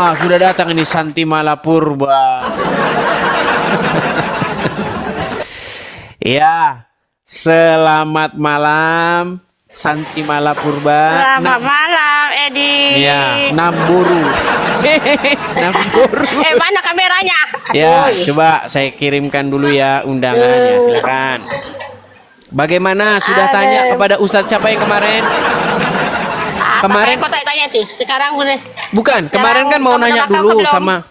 Wah, sudah datang ini Santi Malapurba. Ya, selamat malam Santi Malapurba. Selamat malam, Edi. Ya, Namburu. Namburu. Mana kameranya? Ya, coba saya kirimkan dulu ya undangannya, silakan. Bagaimana? Sudah tanya kepada Ustadz siapa yang kemarin? Kemarin kok tanya tuh. Sekarang boleh. Bukan, kemarin kan mau nanya dulu sama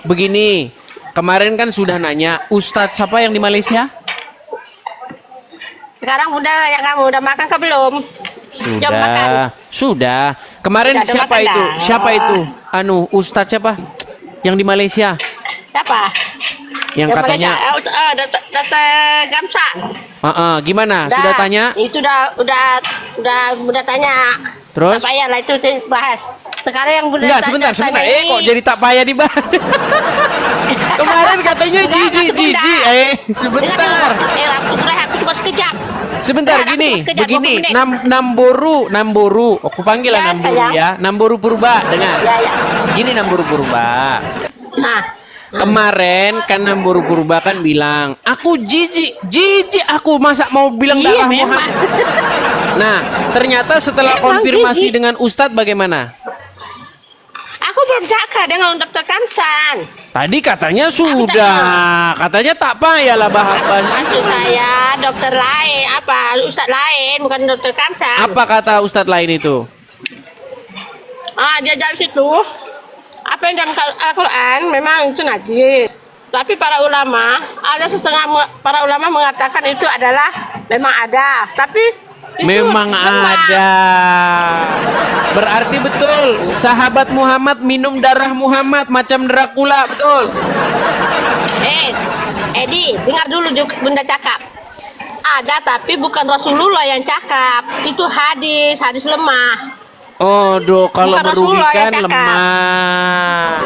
begini. Kemarin kan sudah nanya Ustadz siapa yang di Malaysia? Sekarang yang kamu udah makan ke belum? Sudah. Kemarin sudah siapa itu? Dah. Siapa itu? Ustadz siapa? Yang di Malaysia? Siapa? Yang katanya Dr. Gamsan. Gimana? Sudah tanya? Itu udah tanya. Terus? Tak payah lah itu bahas. Sekarang yang udah enggak, sebentar. Kok jadi tak payah dibahas? Kemarin katanya jiji. Sebentar. Aku cuma sekejap. Sebentar, begini. Namboru. Aku panggil lah Namboru ya. Namboru Purba, dengar. Ya. Gini Namboru Purba. Nah. Kemarin kan Namboru Purba kan bilang, aku jijik aku masa mau bilang darah Muhammad. Nah, ternyata setelah konfirmasi dengan Ustadz bagaimana? Aku belum cakap dengan Dr. Kamsan. Tadi katanya sudah, katanya tak payah lah bahas. Maksud saya dokter lain, Ustadz lain, bukan Dr. Kamsan. Apa kata Ustadz lain itu? Dia jawab situ. Apa yang dalam Al-Quran memang itu najis. Tapi para ulama mengatakan itu adalah memang ada. Tapi itu memang ada. Berarti betul. Sahabat Muhammad minum darah Muhammad macam Dracula, betul. Edi, dengar dulu Bunda cakap. Ada tapi bukan Rasulullah yang cakap. Itu hadis lemah. Kalau merugikan lemah.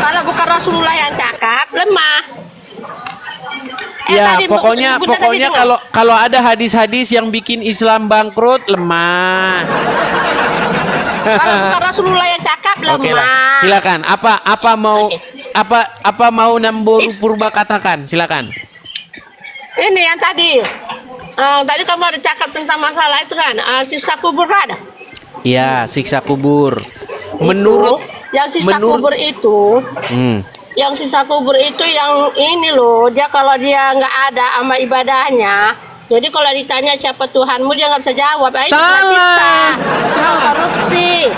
Kalau bukan Rasulullah yang cakap lemah. Ya, pokoknya kalau ada hadis-hadis yang bikin Islam bangkrut lemah. Kalau bukan Rasulullah yang cakap lemah. Oke lah. Silakan. Apa mau Namboru Purba katakan? Silakan. Ini yang tadi. Tadi kamu ada cakap tentang masalah itu kan, siksa kubur ada. Ya, siksa kubur. Menurut kubur itu, yang sisa kubur itu yang ini loh, dia kalau dia nggak ada sama ibadahnya, jadi kalau ditanya siapa Tuhanmu dia nggak bisa jawab. Salah. Korupsi.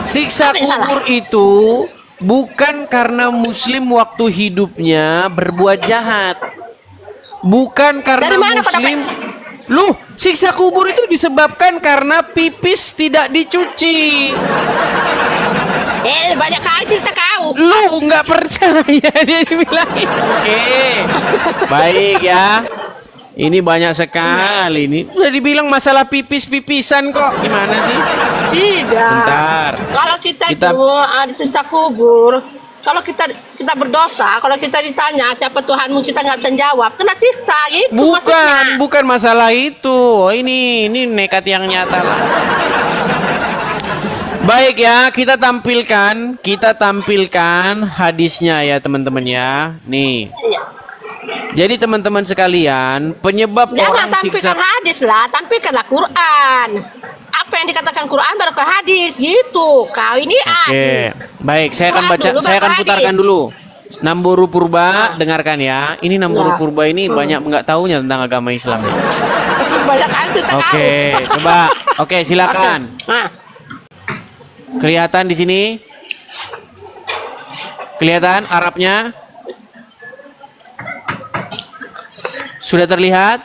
Siksa kubur itu bukan karena Muslim waktu hidupnya berbuat jahat. Bukan karena Muslim. Loh, siksa kubur itu disebabkan karena pipis tidak dicuci. Banyak kali cerita kau. Lu nggak percaya dia dibilangin. Oke. Baik ya. Ini banyak sekali ini. Udah dibilang masalah pipis-pipisan kok. Gimana sih? Tidak. Bentar. Kalau kita ada siksa kubur, kalau kita berdosa, kalau kita ditanya siapa Tuhanmu, kita nggak bisa jawab, kena siksa gitu. Bukan masalah itu. Ini nekat yang nyata lah. Baik ya, kita tampilkan hadisnya ya teman-teman ya. Nih. Iya. Jadi teman-teman sekalian, penyebab orang siksa. Tampilkan hadis lah, tampilkanlah Quran. Apa yang dikatakan Quran baru ke hadis gitu. Kau ini Oke. Baik, saya akan putarkan dulu. Namboru Purba, dengarkan ya. Ini Namboru Purba ini banyak nggak tahunya tentang agama Islam. Oke, coba. Oke, silakan. Kelihatan di sini? Kelihatan Arabnya? Sudah terlihat?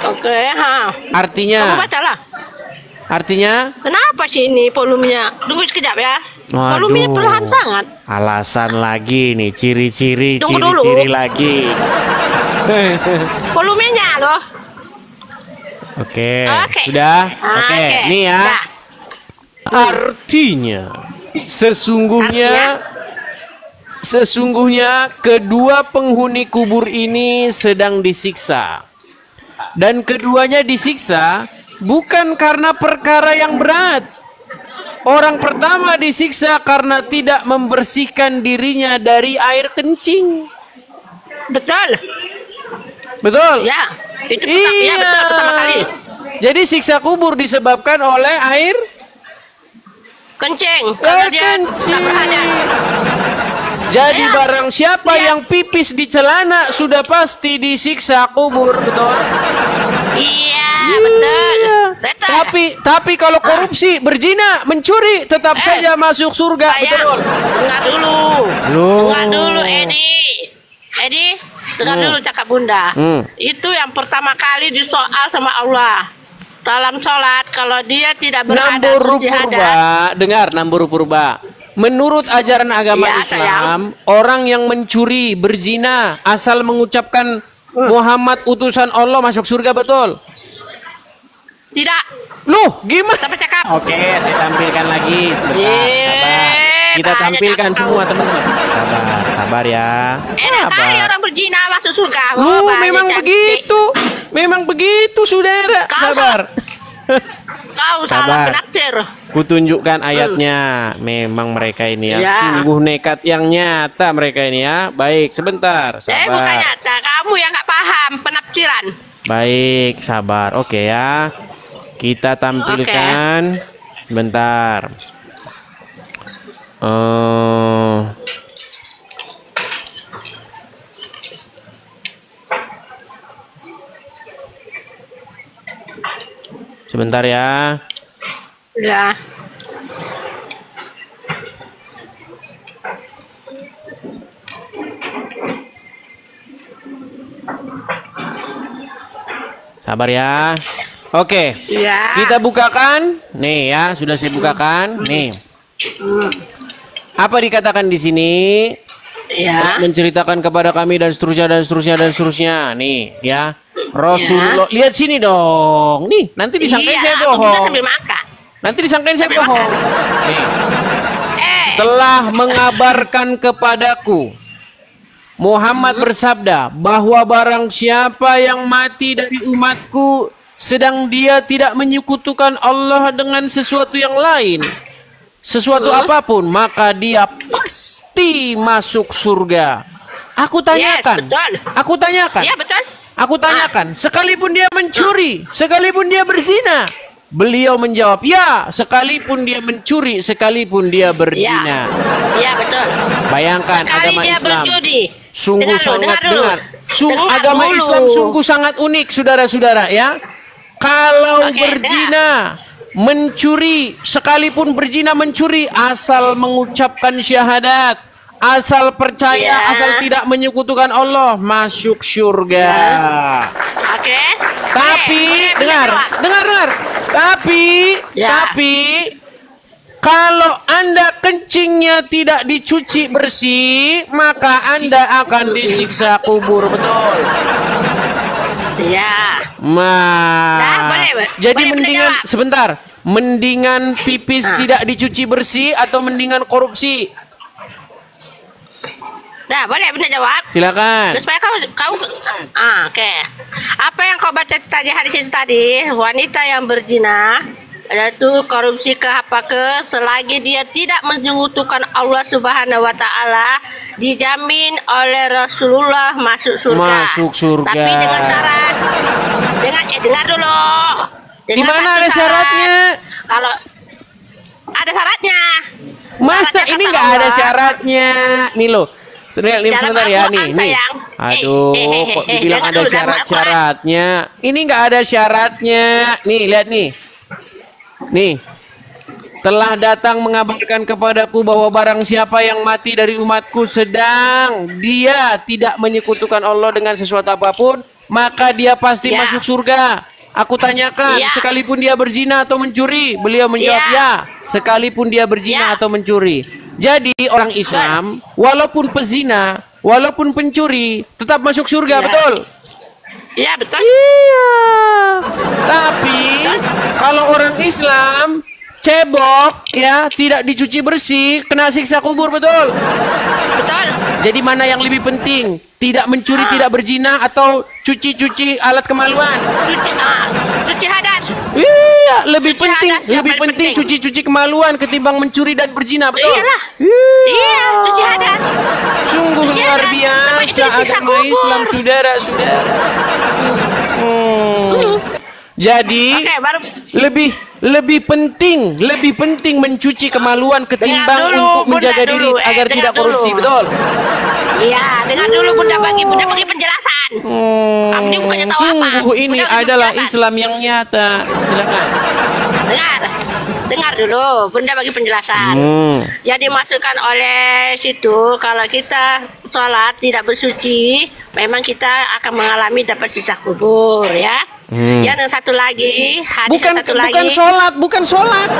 Oke, Artinya? Kamu bacalah. Artinya? Kenapa sih ini volumenya? Tunggu sekejap ya. Volumenya perlahan sangat. Alasan lagi nih, ciri-ciri lagi. Volumenya loh. Oke. Sudah? Oke. Nih ya. Artinya sesungguhnya kedua penghuni kubur ini sedang disiksa. Dan keduanya disiksa bukan karena perkara yang berat. Orang pertama disiksa karena tidak membersihkan dirinya dari air kencing. Betul. Betul? Ya, itu Iya. betul pertama kali. Jadi siksa kubur disebabkan oleh air Kencing. Karena dia kencing. tak berhadas. Jadi Ya. barang siapa Ya. yang pipis di celana sudah pasti disiksa kubur, betul? Iya, betul. Betul. Tapi kalau korupsi, berzina, mencuri tetap saja masuk surga, Sayang, betul? dengar dulu. Loh. Dengar dulu, Edi, dengar dulu cakap bunda. Itu yang pertama kali disoal sama Allah. Dalam sholat, kalau dia tidak berhadas Namburu terus dihadas. purba, dengar Namburu purba. Menurut ajaran agama Ya, Islam, orang yang mencuri, berzina, asal mengucapkan Muhammad utusan Allah masuk surga, betul? Tidak. Loh, gimana? Siapa cakap? Oke, saya tampilkan lagi sebentar. Yeay, Sabar. Kita banyak tampilkan cakap semua kau. teman-teman. Sabar ya. Enak kali orang berzina masuk surga. Banyak Memang cantik. begitu. Memang begitu, saudara. Kau Sabar. Kau Sabar. salah penaksir. Kutunjukkan ayatnya. Memang mereka ini ya, Ya. sungguh nekat yang nyata mereka ini ya. Baik, sebentar. Bukan Sabar. nyata. Kamu yang nggak paham penafsiran. Baik, sabar. Oke ya. Kita tampilkan. Bentar. Sebentar ya. Ya. Sabar ya. Oke. Ya. Kita bukakan. Nih ya, sudah saya bukakan. Nih. Apa dikatakan di sini? Ya. Menceritakan kepada kami dan seterusnya dan seterusnya dan seterusnya. Nih, ya. Rasulullah, lihat sini dong. Nih, nanti disangkain saya Aku bisa bohong. sambil makan. Nanti disangkain saya Sambil bohong. makan. Nih. Eh. Telah mengabarkan kepadaku Muhammad bersabda bahwa barang siapa yang mati dari umatku sedang dia tidak menyekutukan Allah dengan sesuatu yang lain, sesuatu apapun, maka dia pasti masuk surga. Aku tanyakan, Yes, betul. aku tanyakan, Iya betul. aku tanyakan, sekalipun dia mencuri, sekalipun dia berzina. Beliau menjawab, ya, sekalipun dia mencuri, sekalipun dia berzina. Iya betul. Bayangkan Sekali agama dia Islam. berjudi. Sungguh Dengar dulu, sangat dengar dulu. dengar. Dengar Agama dulu. Islam sungguh sangat unik, saudara-saudara ya. Kalau Oke, berzina, mencuri, sekalipun berzina mencuri, asal mengucapkan syahadat, asal percaya, Ya. asal tidak menyekutukan Allah, masuk surga. Oke. Tapi Boleh dengar, jawab. dengar. Ya. Tapi kalau Anda kencingnya tidak dicuci bersih, maka Anda akan disiksa kubur, betul. Iya. Nah, boleh, jadi boleh mendingan jawab. sebentar, mendingan pipis tidak dicuci bersih atau mendingan korupsi? Nah, boleh benar jawab. Silakan. Supaya kau oke. Apa yang kau baca tadi hadis itu tadi, wanita yang berzina yaitu korupsi ke apa ke selagi dia tidak menyekutukan Allah Subhanahu wa taala dijamin oleh Rasulullah masuk surga. Masuk surga. Tapi dengan syarat. Dengar dulu. Di Dengan mana satu ada syarat. syaratnya? Kalau ada syaratnya. Mana Syaratnya ini kata nggak ada Allah. syaratnya. Nih loh. Sebentar Dalam ya Al-Quran, nih. sayang. Aduh, kok dibilang jangan ada dulu, dalam syarat-syaratnya. Ini nggak ada syaratnya. Nih, lihat nih. Nih. Telah datang mengabarkan kepadaku bahwa barang siapa yang mati dari umatku sedang dia tidak menyekutukan Allah dengan sesuatu apapun, maka dia pasti Ya. masuk surga. Aku tanyakan, Ya. sekalipun dia berzina atau mencuri, beliau menjawab ya, sekalipun dia berzina Ya. atau mencuri. Jadi orang Islam, walaupun pezina, walaupun pencuri, tetap masuk surga, Ya. betul? Iya, betul. Iya. Tapi kalau orang Islam cebok ya tidak dicuci bersih kena siksa kubur, betul? Betul. Jadi mana yang lebih penting? Tidak mencuri, tidak berzina, atau cuci alat kemaluan? Cuci hadas. Iya, lebih Cuci penting, hadas yang lebih paling penting penting. cuci kemaluan ketimbang mencuri dan berzina, betul? Iyalah. Iya, cuci hadas. Sungguh Cuci luar hadas. Sampai itu biasa disiksa agama kubur. Islam, saudara-saudara. Jadi Oke, baru lebih penting mencuci kemaluan ketimbang dulu, untuk Bunda menjaga diri dulu. agar Dengar tidak dulu. korupsi, betul? Iya, dengar dulu Bunda bagi penjelasan. Kamu bukannya tahu apa? Sungguh ini Bunda bagi adalah penjelasan. Islam yang nyata. Silakan. Dengar dulu, Bunda bagi penjelasan. Yang dimasukkan oleh situ, kalau kita sholat tidak bersuci, memang kita akan mengalami dapat siksa kubur, ya. Yang satu lagi, hadis yang satu lagi. Bukan sholat.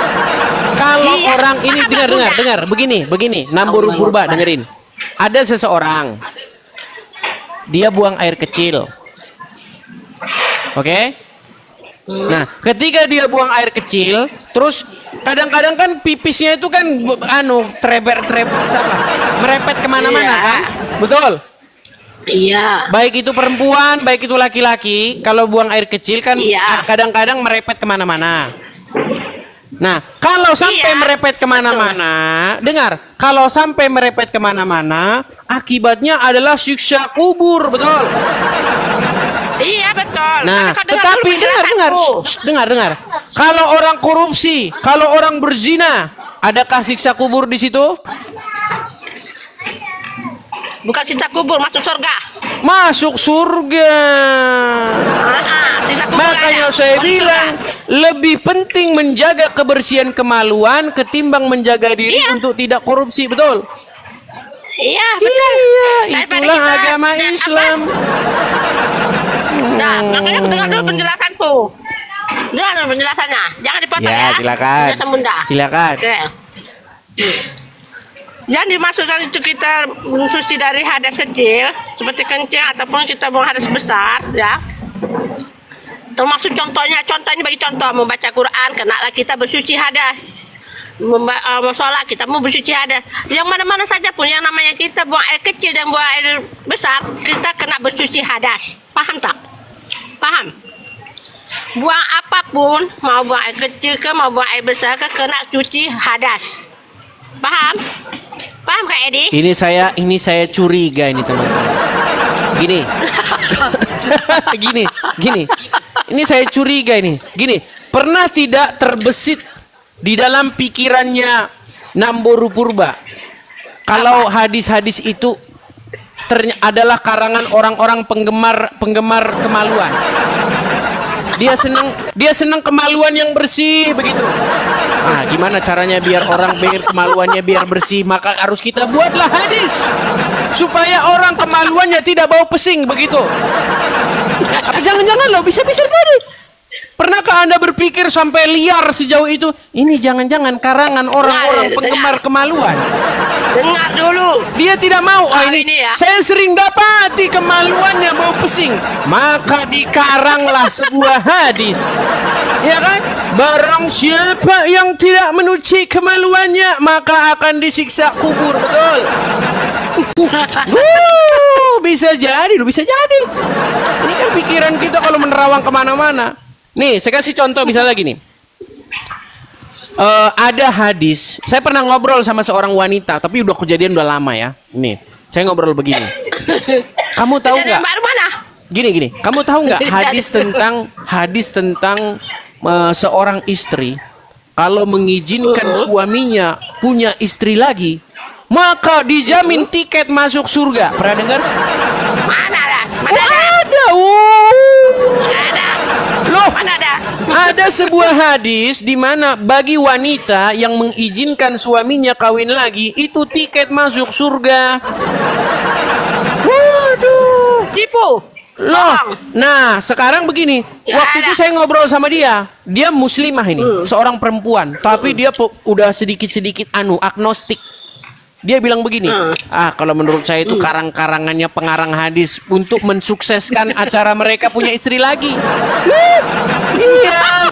Kalau Iya, orang ini paham, dengar, begini, Nambur Purba dengerin. Ada seseorang, dia buang air kecil, oke? Nah, ketika dia buang air kecil, terus kadang-kadang kan pipisnya itu kan merepet kemana-mana, Iya. kan? Betul. Iya. Baik itu perempuan, baik itu laki-laki, kalau buang air kecil kan Iya. kadang-kadang merepet kemana-mana. Nah, kalau sampai Iya, merepet kemana-mana, dengar, kalau sampai merepet kemana-mana, akibatnya adalah siksa kubur, betul? Iya, betul. Nah, Kan kau tetapi dulu penjelasanku. dengar. Kalau orang korupsi, kalau orang berzina, adakah siksa kubur di situ? Bukan siksa kubur, masuk surga. Masuk surga. Siksa kubur Makanya ada. saya Masuk bilang surga. lebih penting menjaga kebersihan kemaluan ketimbang menjaga diri untuk tidak korupsi, betul? Iya, betul. Iya, Daripada itulah kita- agama apa? Islam. Nah, makanya aku dengar dulu penjelasanku. Dengar dulu penjelasannya. Jangan dipotong ya. Ya, silakan. Penjelasan Bunda. Silakan. Oke. Yang dimaksudkan itu kita mensuci dari hadas kecil seperti kencing ataupun kita buang hadas besar, ya. Termasuk contoh ini bagi contoh membaca Quran, kenalah kita bersuci hadas. Sholat kita mau bersuci hadas. Yang mana-mana saja pun yang namanya kita buang air kecil dan buang air besar, kita kena bersuci hadas. Paham tak? Paham? Buang apapun, mau buang air kecil ke mau buang air besar ke, kena cuci hadas. Paham? Paham Kak Edi? Ini saya curiga ini, teman-teman. Gini. Ini saya curiga ini. Gini, pernah tidak terbesit di dalam pikirannya Nambur Purba kalau hadis-hadis itu adalah karangan orang-orang penggemar kemaluan? Dia senang kemaluan yang bersih begitu. Ah, gimana caranya biar orang kemaluannya biar bersih? Maka harus kita buatlah hadis supaya orang kemaluannya tidak bau pesing begitu. Tapi jangan-jangan loh, bisa jadi. Pernahkah Anda berpikir sampai liar sejauh itu? Ini jangan-jangan karangan orang-orang penggemar kemaluan. Dengar dulu. Dia tidak mau. Ini ya. Saya sering dapati kemaluannya bau pesing. Maka dikaranglah sebuah hadis. Ya kan? Barang siapa yang tidak menuci kemaluannya, maka akan disiksa kubur. Betul? Bisa jadi. Ini kan pikiran kita kalau menerawang kemana-mana. Nih, saya kasih contoh misalnya gini. Ada hadis. Saya pernah ngobrol sama seorang wanita, tapi kejadian udah lama ya. Nih, saya ngobrol begini. Kamu tahu nggak? Baru mana? Gini. Kamu tahu nggak hadis tentang seorang istri kalau mengizinkan suaminya punya istri lagi, maka dijamin tiket masuk surga. Pernah dengar? Mana ada? Ada. Ada. Loh, Mana ada? ada sebuah hadis di mana bagi wanita yang mengizinkan suaminya kawin lagi, itu tiket masuk surga. Waduh. Tipu. Loh, nah sekarang begini, waktu itu saya ngobrol sama dia muslimah ini, seorang perempuan, tapi dia udah sedikit-sedikit agnostik. Dia bilang begini, kalau menurut saya itu karang-karangannya pengarang hadis untuk mensukseskan acara mereka punya istri lagi. Iya.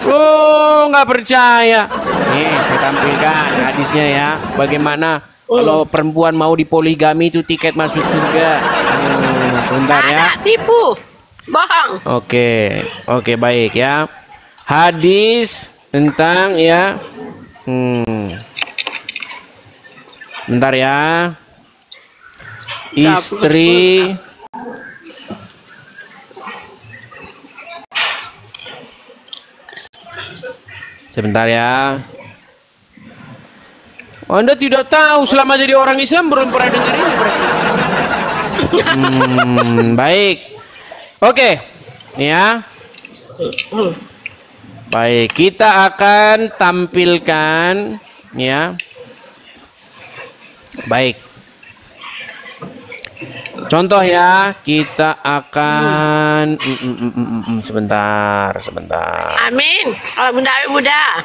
Oh, nggak percaya. Nih, saya tampilkan hadisnya ya. Bagaimana kalau perempuan mau dipoligami itu tiket masuk surga. Sebentar ya. Ada tipu, bohong. Oke, baik ya. Hadis tentang ya. Bentar ya. Istri sebentar ya. Anda tidak tahu selama jadi orang Islam belum pernah dengar ini berarti. Baik. Oke. Ya. Baik, kita akan tampilkan ya. Baik. Contoh ya, kita akan sebentar. Amin. Kalau bunda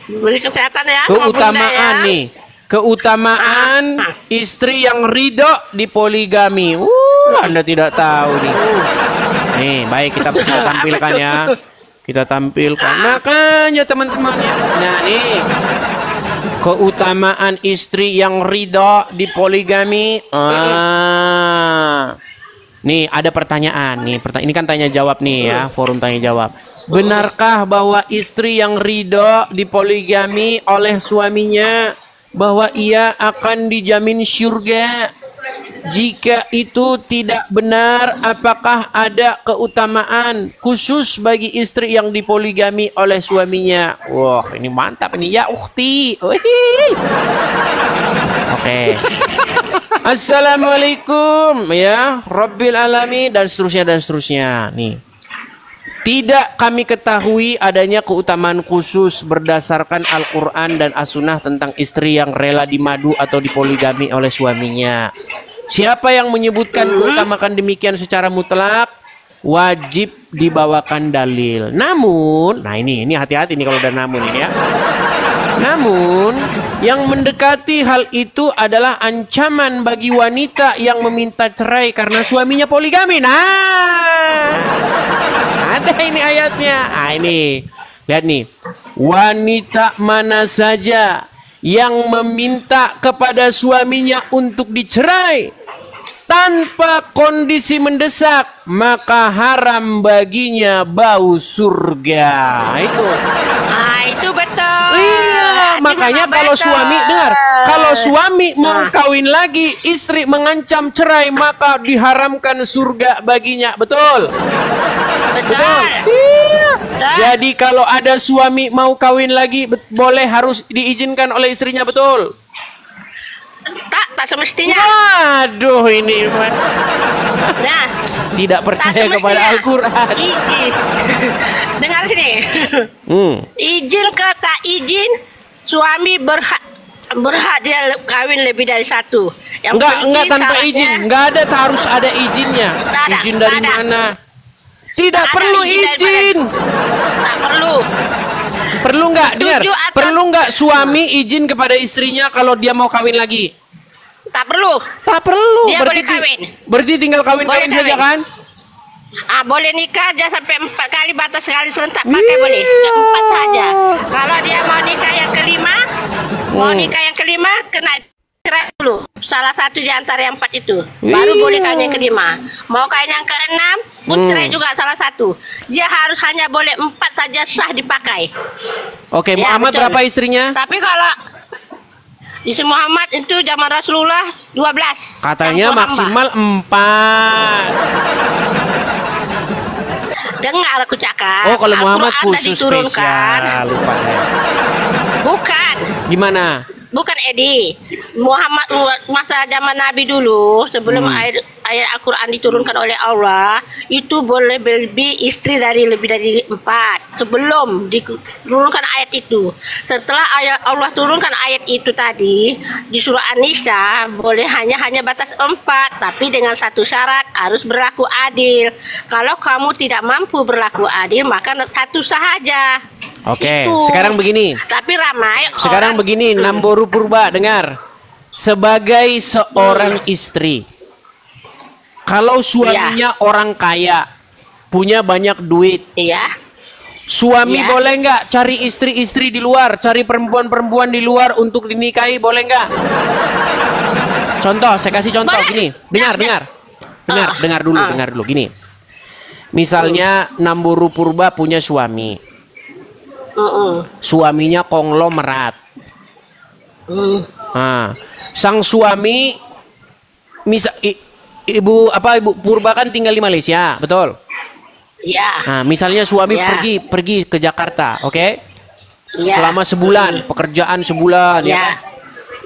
beri kesehatan ya. Keutamaan nih. Keutamaan istri yang ridho di poligami. Anda tidak tahu nih. Nih, baik kita tampilkan ya. Kita tampilkan. Makanya teman-teman ya. Nah, nih. Keutamaan istri yang ridho di poligami. Nih, ada pertanyaan nih. Ini kan tanya jawab nih ya, forum tanya jawab. Benarkah bahwa istri yang ridho di poligami oleh suaminya bahwa ia akan dijamin surga? Jika itu tidak benar, apakah ada keutamaan khusus bagi istri yang dipoligami oleh suaminya? Wah, ini mantap ini ya, ukhti. Oke. Assalamualaikum ya, Rabbil alamin dan seterusnya. Nih. Tidak kami ketahui adanya keutamaan khusus berdasarkan Al-Quran dan As-Sunnah tentang istri yang rela dimadu atau dipoligami oleh suaminya. Siapa yang menyebutkan keutamaan demikian secara mutlak, wajib dibawakan dalil. Namun, nah ini hati-hati nih kalau udah namun ini ya. Namun, yang mendekati hal itu adalah ancaman bagi wanita yang meminta cerai karena suaminya poligami. Nah, ada ini ayatnya. Ah, ini. Lihat nih. Wanita mana saja yang meminta kepada suaminya untuk dicerai tanpa kondisi mendesak, maka haram baginya bau surga. Itu betul. Iya, makanya kalau suami dengar, kalau suami mau kawin lagi, istri mengancam cerai, maka diharamkan surga baginya. Betul. Betul. Iya. Jadi kalau ada suami mau kawin lagi, boleh harus diizinkan oleh istrinya, betul? Tak semestinya. Waduh, ini Nah, tidak percaya kepada Al-Quran. Dengar sini. Izin ke tak izin, suami berhak dia kawin lebih dari satu. Enggak tanpa izin, enggak ada, harus ada izinnya. Izin dari mana? Tidak perlu izin. Tak perlu. Perlu nggak? Dengar. Perlu nggak suami izin kepada istrinya kalau dia mau kawin lagi? Tak perlu. Tak perlu. Dia boleh kawin. Berarti tinggal kawin saja kan? Boleh nikah aja sampai 4 kali, batas sekali serentak pakai boleh. 4 saja. Kalau dia mau nikah yang kelima, kena cerai dulu. Salah satu di antara yang 4 itu. Baru boleh kawin yang kelima. Mau kawin yang ke-6 pun cerai juga salah satu. Dia harus hanya boleh 4 saja sah dipakai. Oke, ya, Muhammad betul. Berapa istrinya? Tapi kalau istri Muhammad itu zaman Rasulullah 12. Katanya maksimal 4. Dengar aku cakap. Oh, kalau Muhammad khusus diturunkan. Spesial. Lupa saya. Bukan. Gimana? Bukan Edi. Muhammad masa zaman Nabi dulu, sebelum ayat Al-Quran diturunkan oleh Allah, itu boleh lebih istri lebih dari 4 sebelum diturunkan ayat itu. Setelah Allah turunkan ayat itu tadi di surah An-Nisa, boleh hanya batas 4, tapi dengan satu syarat, harus berlaku adil. Kalau kamu tidak mampu berlaku adil, maka satu sahaja. Oke, Itu. sekarang begini. Tapi ramai. Sekarang begini, Namboru Purba, dengar. Sebagai seorang istri, kalau suaminya orang kaya, punya banyak duit, Iya. Suami Ya. boleh nggak cari istri-istri di luar, cari perempuan-perempuan di luar untuk dinikahi, boleh nggak? Contoh, saya kasih contoh Boleh. gini. Dengar, dengar. Dengar dulu gini. Misalnya Namburu Purba punya suami. Suaminya konglomerat. Nah, sang suami ibu Purba kan tinggal di Malaysia, betul? Ya. Nah, misalnya suami Ya. pergi ke Jakarta, oke? Ya. Selama sebulan, pekerjaan sebulan, ya. Ya.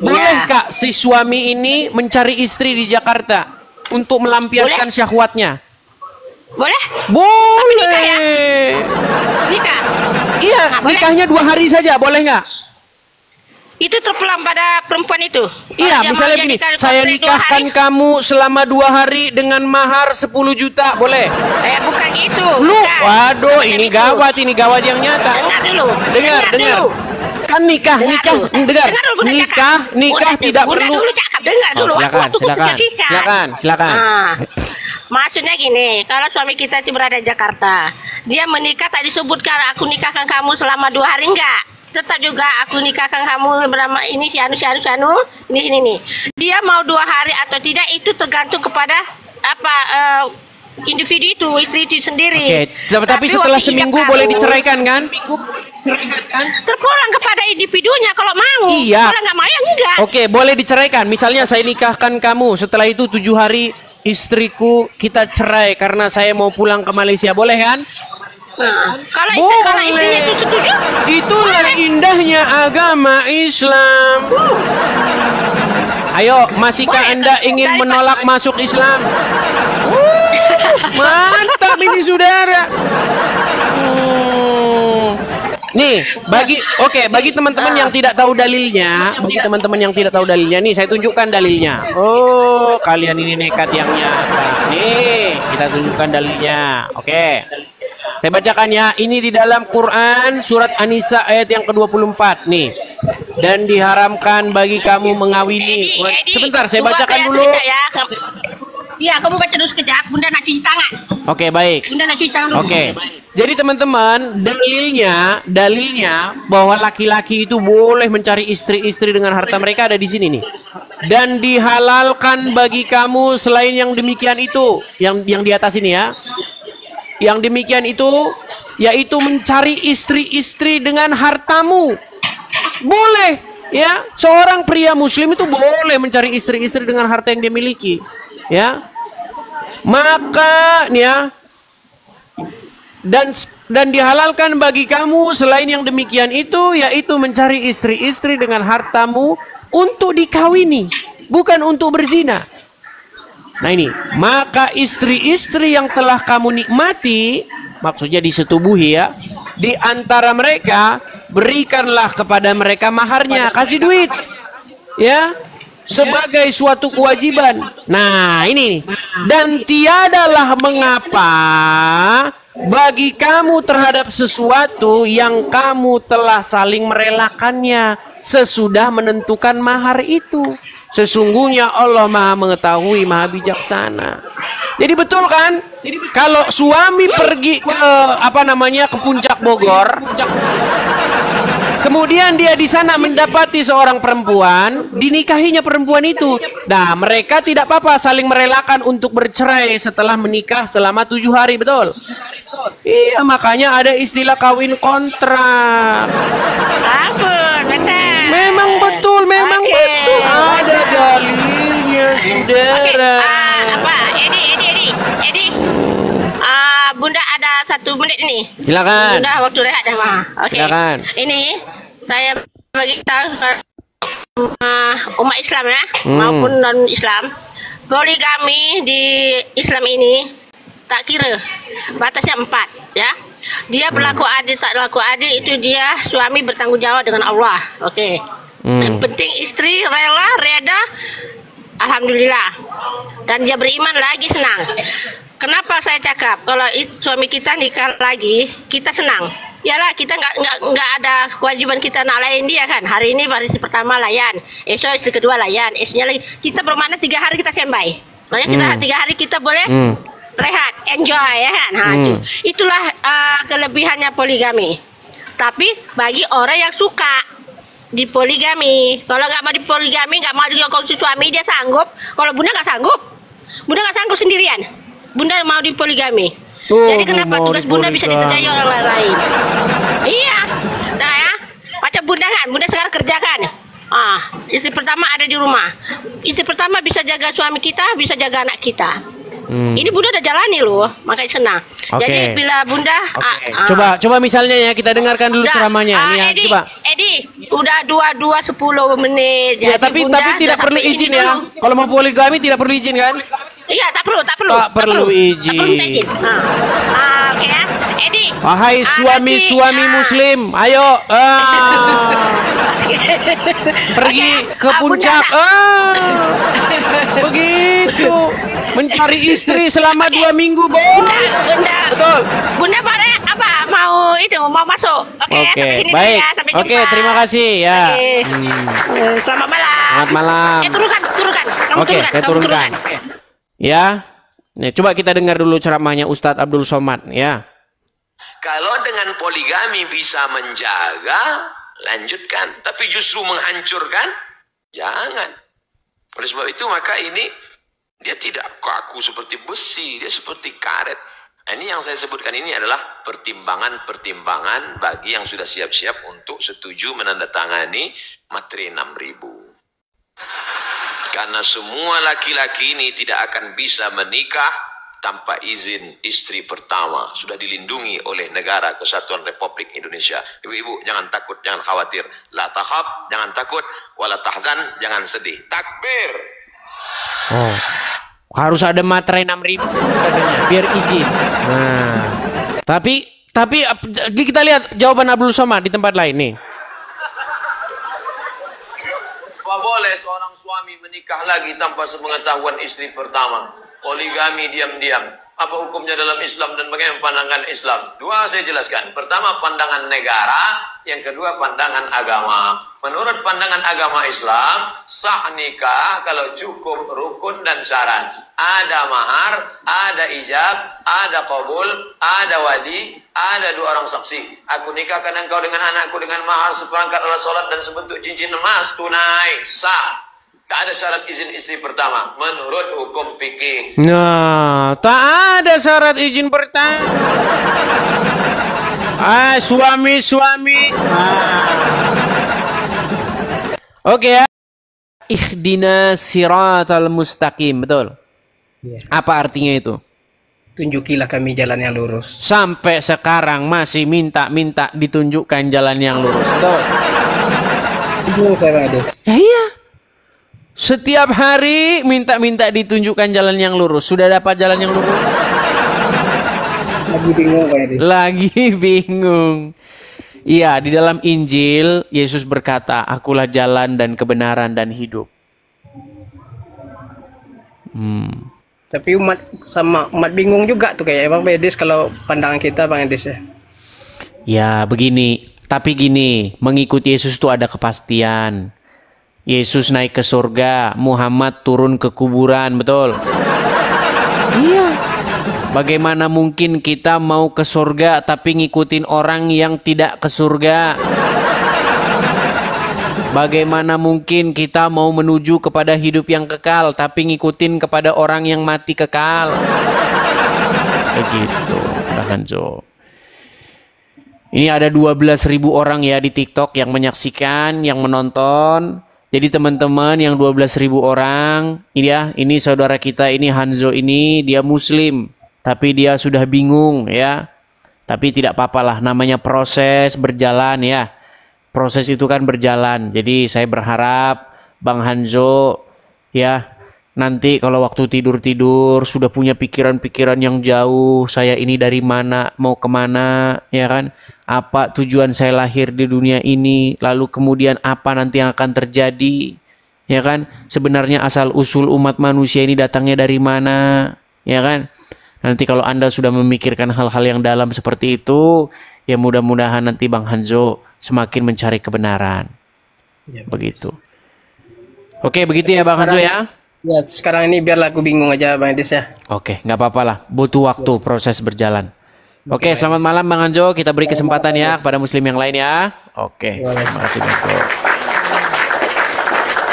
Boleh Ya. Kak si suami ini mencari istri di Jakarta untuk melampiaskan syahwatnya? Boleh? Boleh. Nikah. Iya, Nah, boleh. nikahnya 2 hari saja, boleh nggak? Itu terpulang pada perempuan itu. Iya, Kalau dia misalnya mau begini, jadikan saya kontrak 2 nikahkan hari, kamu selama 2 hari dengan mahar 10 juta, boleh? bukan gitu. Lu, Bukan. waduh, Bukan ini itu. gawat yang nyata. Dengar dulu. Dengar. dulu. Kan nikah, dengar. Dengar dulu, Bunda Nikah Bunda tidak Bunda perlu. dulu cakap, dengar dulu. Silakan, Aku silakan. singkat. Silakan. Ah. Maksudnya gini, kalau suami kita itu berada di Jakarta, dia menikah tak disebutkan aku nikahkan kamu selama 2 hari, enggak. Tetap juga aku nikahkan kamu bernama ini si anu, ini. Dia mau 2 hari atau tidak itu tergantung kepada apa individu itu, istri itu sendiri. Oke, tapi setelah waktu seminggu ijab boleh kabul, diceraikan kan? terpulang kepada individunya kalau mau. Iya. Kalau nggak mau ya enggak. Oke, boleh diceraikan. Misalnya saya nikahkan kamu, setelah itu 7 hari istriku kita cerai karena saya mau pulang ke Malaysia, boleh kan? Nah, kalau Boleh. istrinya itu setuju, Itulah indahnya agama Islam. Ayo, masihkah Boleh. Anda ingin Dari menolak masuk Islam? Mantap ini saudara. Nih, bagi teman-teman yang tidak tahu dalilnya, nih saya tunjukkan dalilnya. Oh, kalian ini nekat yang nyata. Nih, kita tunjukkan dalilnya. Oke. Saya bacakan ya, ini di dalam Quran surat An-Nisa ayat yang ke-24 nih. Dan diharamkan bagi kamu mengawini. Edi, Sebentar, saya tunggu bacakan aku ya, dulu. sekejap ya. Iya, kamu baca dulu sekejap. Bunda nak cuci tangan. Oke, baik. Bunda nak cuci tangan dulu. Oke. Jadi teman-teman, dalilnya bahwa laki-laki itu boleh mencari istri-istri dengan harta mereka ada di sini nih. Dan dihalalkan bagi kamu selain yang demikian itu, yang di atas ini ya. Yang demikian itu yaitu mencari istri-istri dengan hartamu. Boleh, ya. Seorang pria muslim itu boleh mencari istri-istri dengan harta yang dia miliki, ya. Maka nih ya, dan dihalalkan bagi kamu selain yang demikian itu yaitu mencari istri-istri dengan hartamu untuk dikawini, bukan untuk berzina. Nah ini, maka istri-istri yang telah kamu nikmati, maksudnya disetubuhi ya, di antara mereka berikanlah kepada mereka maharnya, kasih duit, ya, sebagai suatu kewajiban. Nah ini nih, dan tiadalah mengapa bagi kamu terhadap sesuatu yang kamu telah saling merelakannya sesudah menentukan mahar itu. Sesungguhnya Allah Maha Mengetahui, Maha Bijaksana. Jadi betul kan? Kalau suami pergi ke ke Puncak Bogor, kemudian dia di sana mendapati seorang perempuan, dinikahinya perempuan itu. Nah, mereka tidak apa-apa saling merelakan untuk bercerai setelah menikah selama 7 hari, betul? Iya, makanya ada istilah kawin kontrak. Ampun, betul. Memang betul, memang Oke. betul. Ada dalilnya, saudara. Edi. Bunda ada 1 menit ini. Silakan. Bunda waktu rehat dah, Ma. Oke. Silakan. Ini saya bagi tahu umat Islam ya, Hmm. maupun non Islam. Poligami di Islam ini tak kira batasnya 4 ya. Dia berlaku adil tak berlaku adil itu dia suami bertanggung jawab dengan Allah. Okey. Yang penting istri reda, alhamdulillah. Dan dia beriman lagi senang. Kenapa saya cakap kalau suami kita nikah lagi kita senang? Yalah kita nggak ada kewajiban kita nak layan dia kan. Hari ini hari pertama layan, esok istri kedua layan, esoknya lagi kita bermakna 3 hari kita standby. Makanya kita 3 hari kita boleh rehat, enjoy ya kan. Itulah kelebihannya poligami. Tapi bagi orang yang suka di poligami, kalau nggak mau di poligami, nggak mau juga kongsi suami, dia sanggup. Kalau bunda nggak sanggup, bunda nggak sanggup sendirian. Bunda mau di poligami. Jadi kenapa tugas bunda bisa dikerjai orang lain? Iya, nah ya, macam bunda kan, bunda sekarang kerjakan. Istri pertama ada di rumah. Istri pertama bisa jaga suami kita, bisa jaga anak kita. Ini bunda udah jalani loh, makanya senang. Jadi bila bunda, coba misalnya ya, kita dengarkan dulu ceramahnya. Nih ya, coba. Edi, udah 10 menit. Ya, tapi tidak perlu izin ya. Kalau mau poligami tidak perlu izin kan? Iya, tak perlu. Tak perlu izin. Tak perlu izin. Oke ya, Edi. Wahai suami-suami Muslim, ayo pergi ke puncak. Begitu. Mencari istri selama 2 minggu, Bunda. Betul. Bunda pada apa? Mau masuk. Oke, baik. Oke, terima kasih ya. Selamat malam. Selamat malam. Turunkan. Oke, saya turunkan. Ya. Nih, coba kita dengar dulu ceramahnya Ustadz Abdul Somad ya. Kalau dengan poligami bisa menjaga, lanjutkan. Tapi justru menghancurkan, jangan. Oleh sebab itu maka ini dia tidak kaku seperti besi, dia seperti karet. Ini yang saya sebutkan ini adalah pertimbangan-pertimbangan bagi yang sudah siap-siap untuk setuju menandatangani materi 6.000. Karena semua laki-laki ini tidak akan bisa menikah tanpa izin istri pertama. Sudah dilindungi oleh Negara Kesatuan Republik Indonesia. Ibu-ibu jangan takut, jangan khawatir. La takhaf, jangan takut. Wala tahzan, jangan sedih. Takbir. Harus ada materai 6.000 katanya, biar izin. Nah, tapi kita lihat jawaban Abdul Somad di tempat lain nih. Apa boleh seorang suami menikah lagi tanpa sepengetahuan istri pertama? Poligami diam-diam. Apa hukumnya dalam Islam dan bagaimana pandangan Islam? Dua saya jelaskan. Pertama pandangan negara, yang kedua pandangan agama. Menurut pandangan agama Islam, sah nikah kalau cukup rukun dan syarat. Ada mahar, ada ijab, ada qabul, ada wadi, ada 2 orang saksi. Aku nikahkan engkau dengan anakku dengan mahar seperangkat alat sholat dan sebentuk cincin emas tunai, sah. Tak ada syarat izin istri pertama menurut hukum fikih. Nah, tak ada syarat izin pertama. Suami-suami. Oke ya. Ihdinas siratal mustaqim, betul? Apa artinya itu? Tunjukilah kami jalan yang lurus. Sampai sekarang masih minta ditunjukkan jalan yang lurus, betul? Itu saya ada. Ya iya. Setiap hari minta ditunjukkan jalan yang lurus. Sudah dapat jalan yang lurus? Lagi bingung Pak Edi. Lagi bingung. Iya, di dalam Injil Yesus berkata, "Akulah jalan dan kebenaran dan hidup." Tapi umat bingung juga tuh kayak Bang Edis kalau pandangan kita Bang Edis ya. Ya, begini. Tapi gini, mengikuti Yesus itu ada kepastian. Yesus naik ke surga, Muhammad turun ke kuburan, betul? Iya. Bagaimana mungkin kita mau ke surga tapi ngikutin orang yang tidak ke surga? Bagaimana mungkin kita mau menuju kepada hidup yang kekal tapi ngikutin kepada orang yang mati kekal? Begitu, Bang Jo. Ini ada 12.000 orang ya di TikTok yang menyaksikan, yang menonton. Jadi teman-teman yang 12.000 orang, ini saudara kita ini Hanzo ini dia Muslim, tapi dia sudah bingung ya. Tapi tidak apa-apalah, namanya proses berjalan ya. Proses itu kan berjalan. Jadi saya berharap Bang Hanzo ya nanti kalau waktu tidur-tidur sudah punya pikiran-pikiran yang jauh. Saya ini dari mana, mau kemana ya kan. Apa tujuan saya lahir di dunia ini, lalu kemudian apa nanti yang akan terjadi, ya kan? Sebenarnya asal usul umat manusia ini datangnya dari mana, ya kan? Nanti kalau Anda sudah memikirkan hal-hal yang dalam seperti itu, ya mudah-mudahan nanti Bang Hanzo semakin mencari kebenaran. Ya, begitu. Oke, begitu ya Bang Hanzo ya. Ya, sekarang ini biarlah aku bingung aja Bang Edis ya. Oke, nggak apa-apa lah. Butuh waktu proses berjalan. Oke, selamat malam Bang Anjo. Kita beri kesempatan ya kepada muslim yang lain ya. Oke, terima kasih Bang Anjo.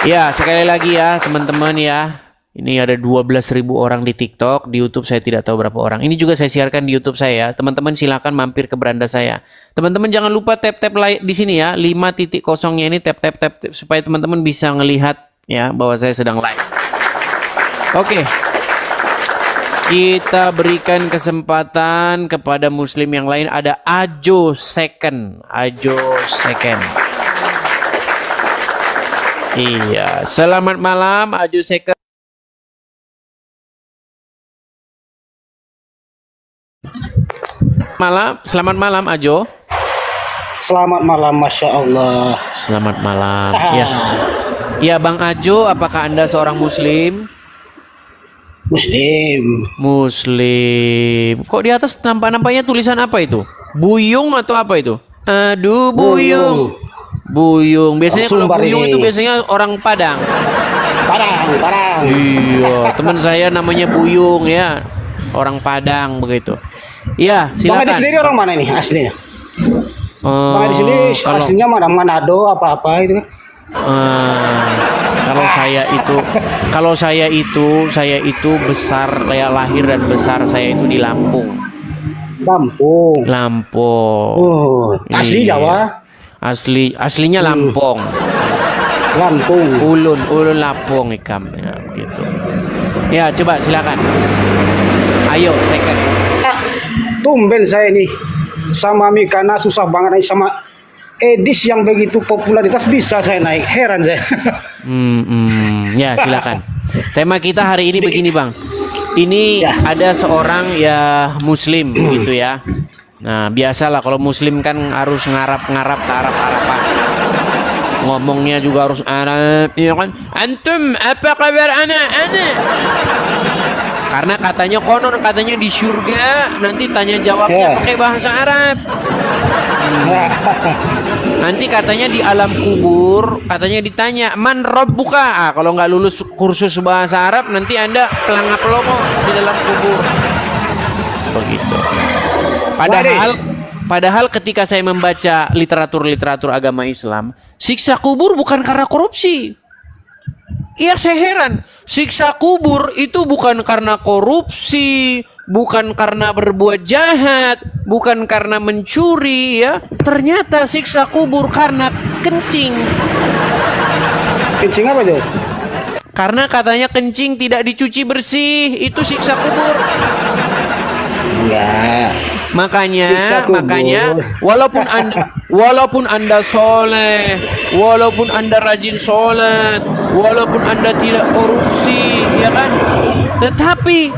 Ya, sekali lagi ya teman-teman ya. Ini ada 12.000 orang di TikTok, di YouTube saya tidak tahu berapa orang. Ini juga saya siarkan di YouTube saya. Teman-teman silakan mampir ke beranda saya. Teman-teman jangan lupa tap-tap like di sini ya. 5.0-nya ini tap supaya teman-teman bisa ngelihat ya bahwa saya sedang live. Oke. Kita berikan kesempatan kepada muslim yang lain. Ada Ajo Second. Iya, selamat malam Ajo Second. Selamat malam Ajo. Selamat malam, Masya Allah. Selamat malam. Ya. Ya Bang Ajo, apakah Anda seorang muslim? Muslim. Kok di atas nampaknya tulisan apa itu? Buyung atau apa itu? Aduh, buyung. Biasanya kalau buyung itu biasanya orang Padang. Padang. Iya, teman saya namanya Buyung ya. Orang Padang begitu. Iya, silakan. Bang Edi sendiri orang mana ini aslinya? Bang Edi sendiri aslinya mana? Manado apa-apa itu kan? Kalau saya itu besar, saya lahir dan besar saya itu di Lampung. Oh, asli Iya. Jawa. Aslinya Lampung. Ulun Lampung ikam ya begitu. Ya, coba silakan. Ayo, second. Tumben saya ini sama Mikana susah banget naik, sama Edis yang begitu popularitas bisa saya naik, heran saya. Ya silakan. Tema kita hari ini begini Bang. Ini ada seorang ya muslim gitu ya. Nah biasalah kalau muslim kan harus ngarap ke Arab-Araban. Ngomongnya juga harus Arab, ya kan? Antum apa kabar anak? Karena katanya di surga nanti tanya jawabnya pakai bahasa Arab. Nanti katanya di alam kubur katanya ditanya man rabbuka. Kalau nggak lulus kursus bahasa Arab nanti Anda pelangap-pelongo di dalam kubur. Begitu. Padahal ketika saya membaca literatur agama Islam, siksa kubur bukan karena korupsi. Iya, saya heran. Siksa kubur itu bukan karena korupsi, bukan karena berbuat jahat, bukan karena mencuri ya. Ternyata siksa kubur karena kencing. Kencing apa tuh? Karena katanya kencing tidak dicuci bersih, itu siksa kubur. Enggak. Makanya walaupun anda soleh, walaupun anda rajin sholat, walaupun anda tidak korupsi, ya kan, tetapi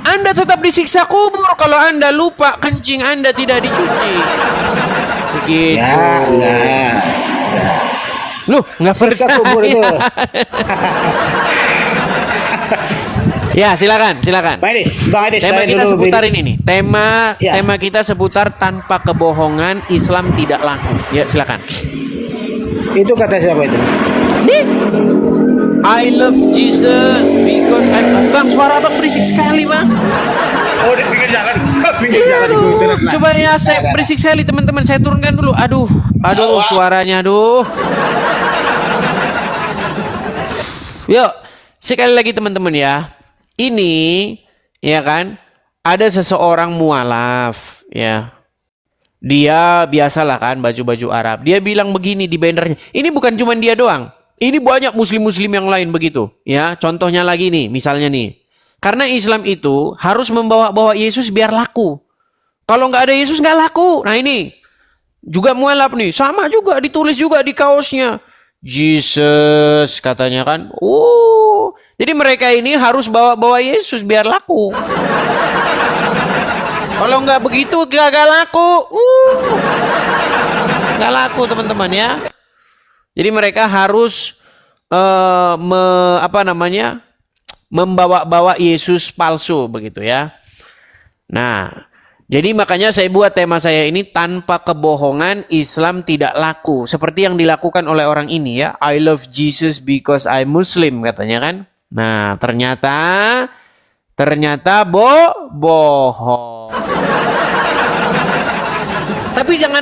anda tetap disiksa kubur kalau anda lupa kencing anda tidak dicuci. Begitu. Enggak. Loh, nggak Siksa percaya. kubur itu. Ya, silakan. Bang Edis, Tema saya kita dulu seputar ini nih. Tema Ya. kita seputar tanpa kebohongan Islam tidak laku. Ya, silakan. Itu kata siapa itu? Nih. I love Jesus because Bang, suara Bang berisik sekali, Bang. Oh, di pinggir jalan. Aduh, coba ya saya berisik sekali, teman-teman. Saya turunkan dulu. Aduh, suaranya aduh. Yuk, sekali lagi teman-teman ya. Ini ya kan ada seseorang mualaf ya. Dia biasalah kan baju-baju Arab. Dia bilang begini di bannernya. Ini bukan cuma dia doang. Ini banyak muslim-muslim yang lain begitu ya. Contohnya lagi nih, misalnya nih. Karena Islam itu harus membawa Yesus biar laku. Kalau nggak ada Yesus nggak laku. Nah ini juga mualaf nih. Sama juga ditulis juga di kaosnya. Jesus katanya kan. Jadi mereka ini harus bawa Yesus biar laku. Kalau nggak begitu gagal laku. Nggak laku teman-teman ya. Jadi mereka harus membawa Yesus palsu begitu ya. Nah, jadi makanya saya buat tema saya ini tanpa kebohongan Islam tidak laku. Seperti yang dilakukan oleh orang ini ya. I love Jesus because I'm Muslim katanya kan. Nah, ternyata bohong. Tapi jangan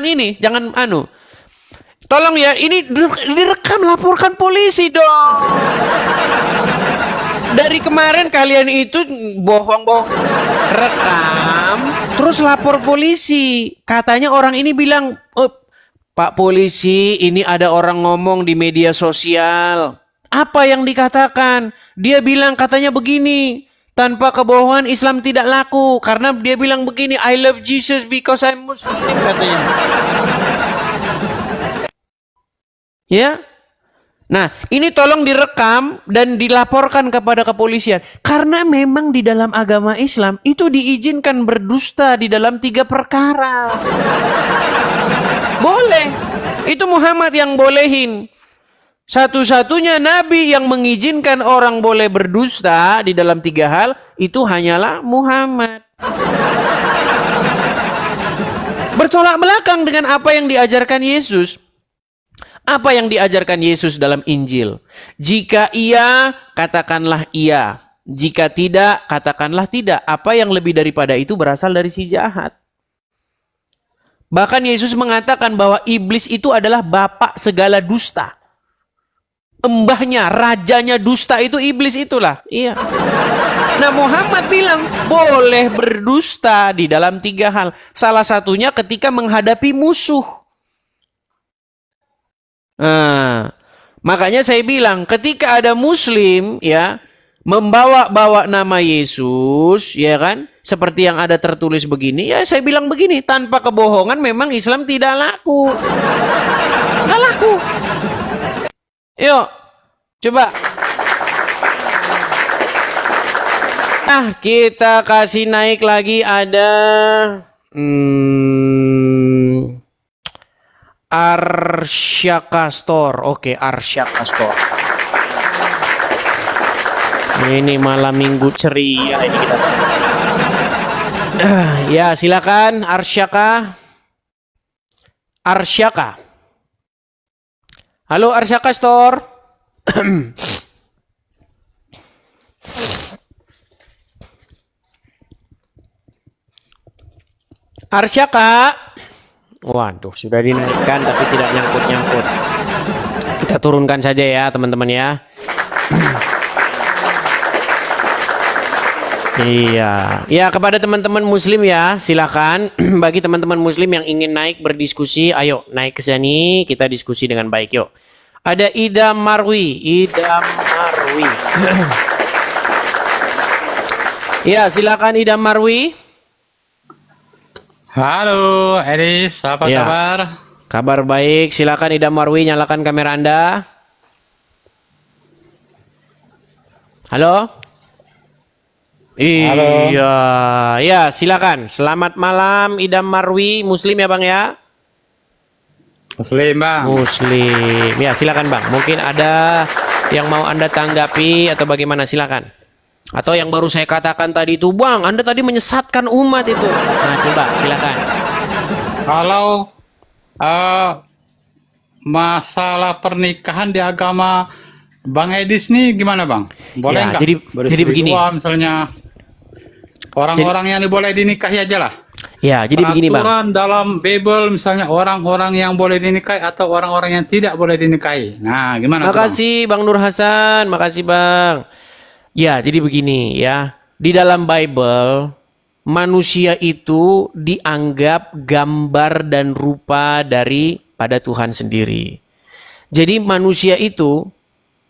tolong ya, ini direkam, laporkan polisi dong. Dari kemarin kalian itu bohong-bohong, rekam, terus lapor polisi. Katanya orang ini bilang, oh, Pak polisi, ini ada orang ngomong di media sosial. Apa yang dikatakan? Dia bilang katanya begini, tanpa kebohongan Islam tidak laku. Karena dia bilang begini, I love Jesus because I'm Muslim, katanya. Ya. Nah, ini tolong direkam dan dilaporkan kepada kepolisian. Karena memang di dalam agama Islam itu diizinkan berdusta di dalam 3 perkara. Boleh. Itu Muhammad yang bolehin. Satu-satunya nabi yang mengizinkan orang boleh berdusta di dalam 3 hal itu hanyalah Muhammad. Bertolak belakang dengan apa yang diajarkan Yesus. Apa yang diajarkan Yesus dalam Injil? Jika iya, katakanlah iya. Jika tidak, katakanlah tidak. Apa yang lebih daripada itu berasal dari si jahat. Bahkan Yesus mengatakan bahwa iblis itu adalah bapak segala dusta. Embahnya, rajanya dusta itu iblis itulah. Iya. Nah, Muhammad bilang boleh berdusta di dalam 3 hal. Salah satunya ketika menghadapi musuh. Nah, makanya saya bilang ketika ada Muslim ya membawa-bawa nama Yesus, ya kan? Seperti yang ada tertulis begini, ya saya bilang begini, tanpa kebohongan memang Islam tidak laku. Nggak laku. Yuk, coba. Kita kasih naik lagi ada Arsyaka Store. Oke, Arsyaka Store. Ini malam minggu ceria ini kita. Ya, silakan Arsyaka. Arsyaka. Halo Arsyaka Store. Arsyaka. Waduh, sudah dinaikkan tapi tidak nyangkut-nyangkut. Kita turunkan saja ya, teman-teman ya. Iya, ya kepada teman-teman Muslim ya, silakan. Bagi teman-teman Muslim yang ingin naik berdiskusi, ayo naik ke sini, kita diskusi dengan baik yuk. Ada Idam Marwi, Ya, silakan Idam Marwi. Halo, Eris, apa kabar? Kabar baik, silakan Idam Marwi, nyalakan kamera Anda. Halo? Halo. Iya, ya silakan. Selamat malam Idam Marwi, Muslim ya Bang ya? Muslim Bang. Muslim, ya silakan Bang. Mungkin ada yang mau Anda tanggapi atau bagaimana, silakan. Atau yang baru saya katakan tadi itu, Bang, Anda tadi menyesatkan umat itu. Nah coba silakan. Kalau masalah pernikahan di agama Bang Edis nih gimana Bang? Boleh nggak? Jadi begini. Misalnya orang-orang yang boleh dinikahi aja lah. Ya, jadi begini Bang. Peraturan dalam Bible misalnya orang-orang yang boleh dinikahi atau orang-orang yang tidak boleh dinikahi. Nah, gimana? Makasih Bang Nur Hasan, makasih Bang. Ya, jadi begini ya. Di dalam Bible, manusia itu dianggap gambar dan rupa daripada Tuhan sendiri. Jadi manusia itu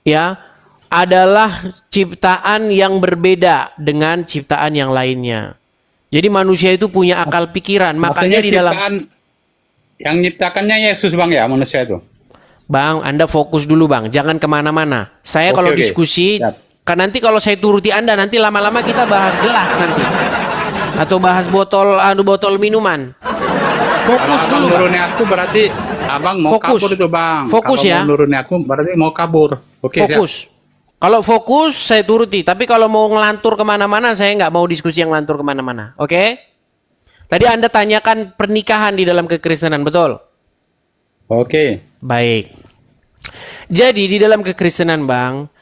ya adalah ciptaan yang berbeda dengan ciptaan yang lainnya. Jadi manusia itu punya akal pikiran. Makanya di dalam yang nyiptakannya Yesus Bang ya, manusia itu. Bang, Anda fokus dulu Bang, jangan kemana-mana. Saya kalau diskusi, kan nanti kalau saya turuti Anda, nanti lama-lama kita bahas gelas nanti, atau bahas botol minuman. Fokus dulu. Menurunnya aku berarti Abang mau kabur itu Bang. Fokus kalau ya. Menurunnya aku berarti mau kabur. Oke, fokus. Siap. Kalau fokus saya turuti, tapi kalau mau ngelantur kemana-mana saya nggak mau diskusi yang ngelantur kemana-mana. Oke? Tadi Anda tanyakan pernikahan di dalam kekristenan, betul? Oke. Baik. Jadi di dalam kekristenan Bang,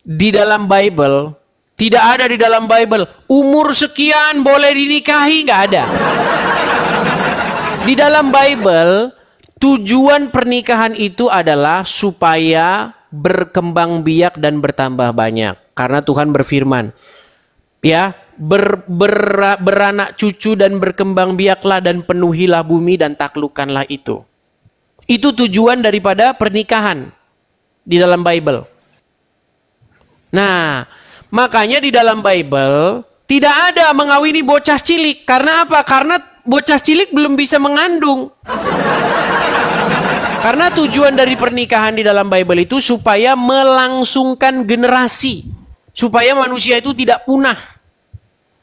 di dalam Bible, tidak ada di dalam Bible umur sekian boleh dinikahi, nggak ada. Di dalam Bible, tujuan pernikahan itu adalah supaya berkembang biak dan bertambah banyak. Karena Tuhan berfirman, ya, beranak cucu dan berkembang biaklah dan penuhilah bumi dan taklukkanlah itu. Itu tujuan daripada pernikahan di dalam Bible. Nah, makanya di dalam Bible tidak ada mengawini bocah cilik. Karena apa? Karena bocah cilik belum bisa mengandung. Karena tujuan dari pernikahan di dalam Bible itu supaya melangsungkan generasi. Supaya manusia itu tidak punah.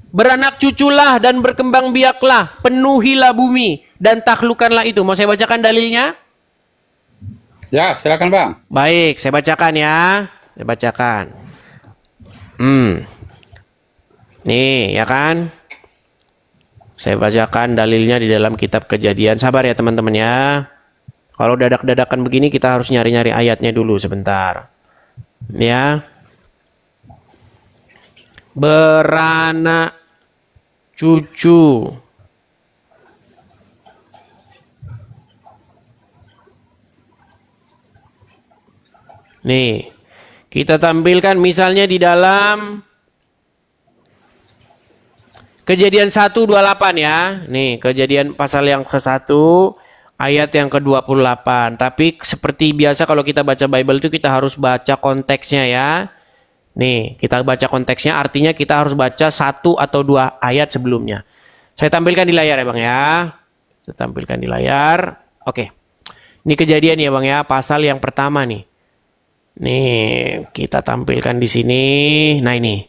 Beranak cuculah dan berkembang biaklah, penuhilah bumi dan taklukkanlah itu. Mau saya bacakan dalilnya? Ya, silakan Bang. Baik, saya bacakan ya. Saya bacakan. Nih, ya kan? Saya bacakan dalilnya di dalam kitab Kejadian. Sabar ya teman-teman ya. Kalau dadak-dadakan begini kita harus nyari-nyari ayatnya dulu sebentar. Ya. Beranak cucu. Nih, kita tampilkan misalnya di dalam Kejadian 1:28 ya. Nih, Kejadian pasal yang ke-1 ayat yang ke-28. Tapi seperti biasa kalau kita baca Bible itu kita harus baca konteksnya ya. Nih, kita baca konteksnya artinya kita harus baca 1 atau 2 ayat sebelumnya. Saya tampilkan di layar ya Bang ya. Saya tampilkan di layar. Oke. Ini Kejadian ya Bang ya, pasal yang pertama nih. Nih, kita tampilkan di sini. Nah ini.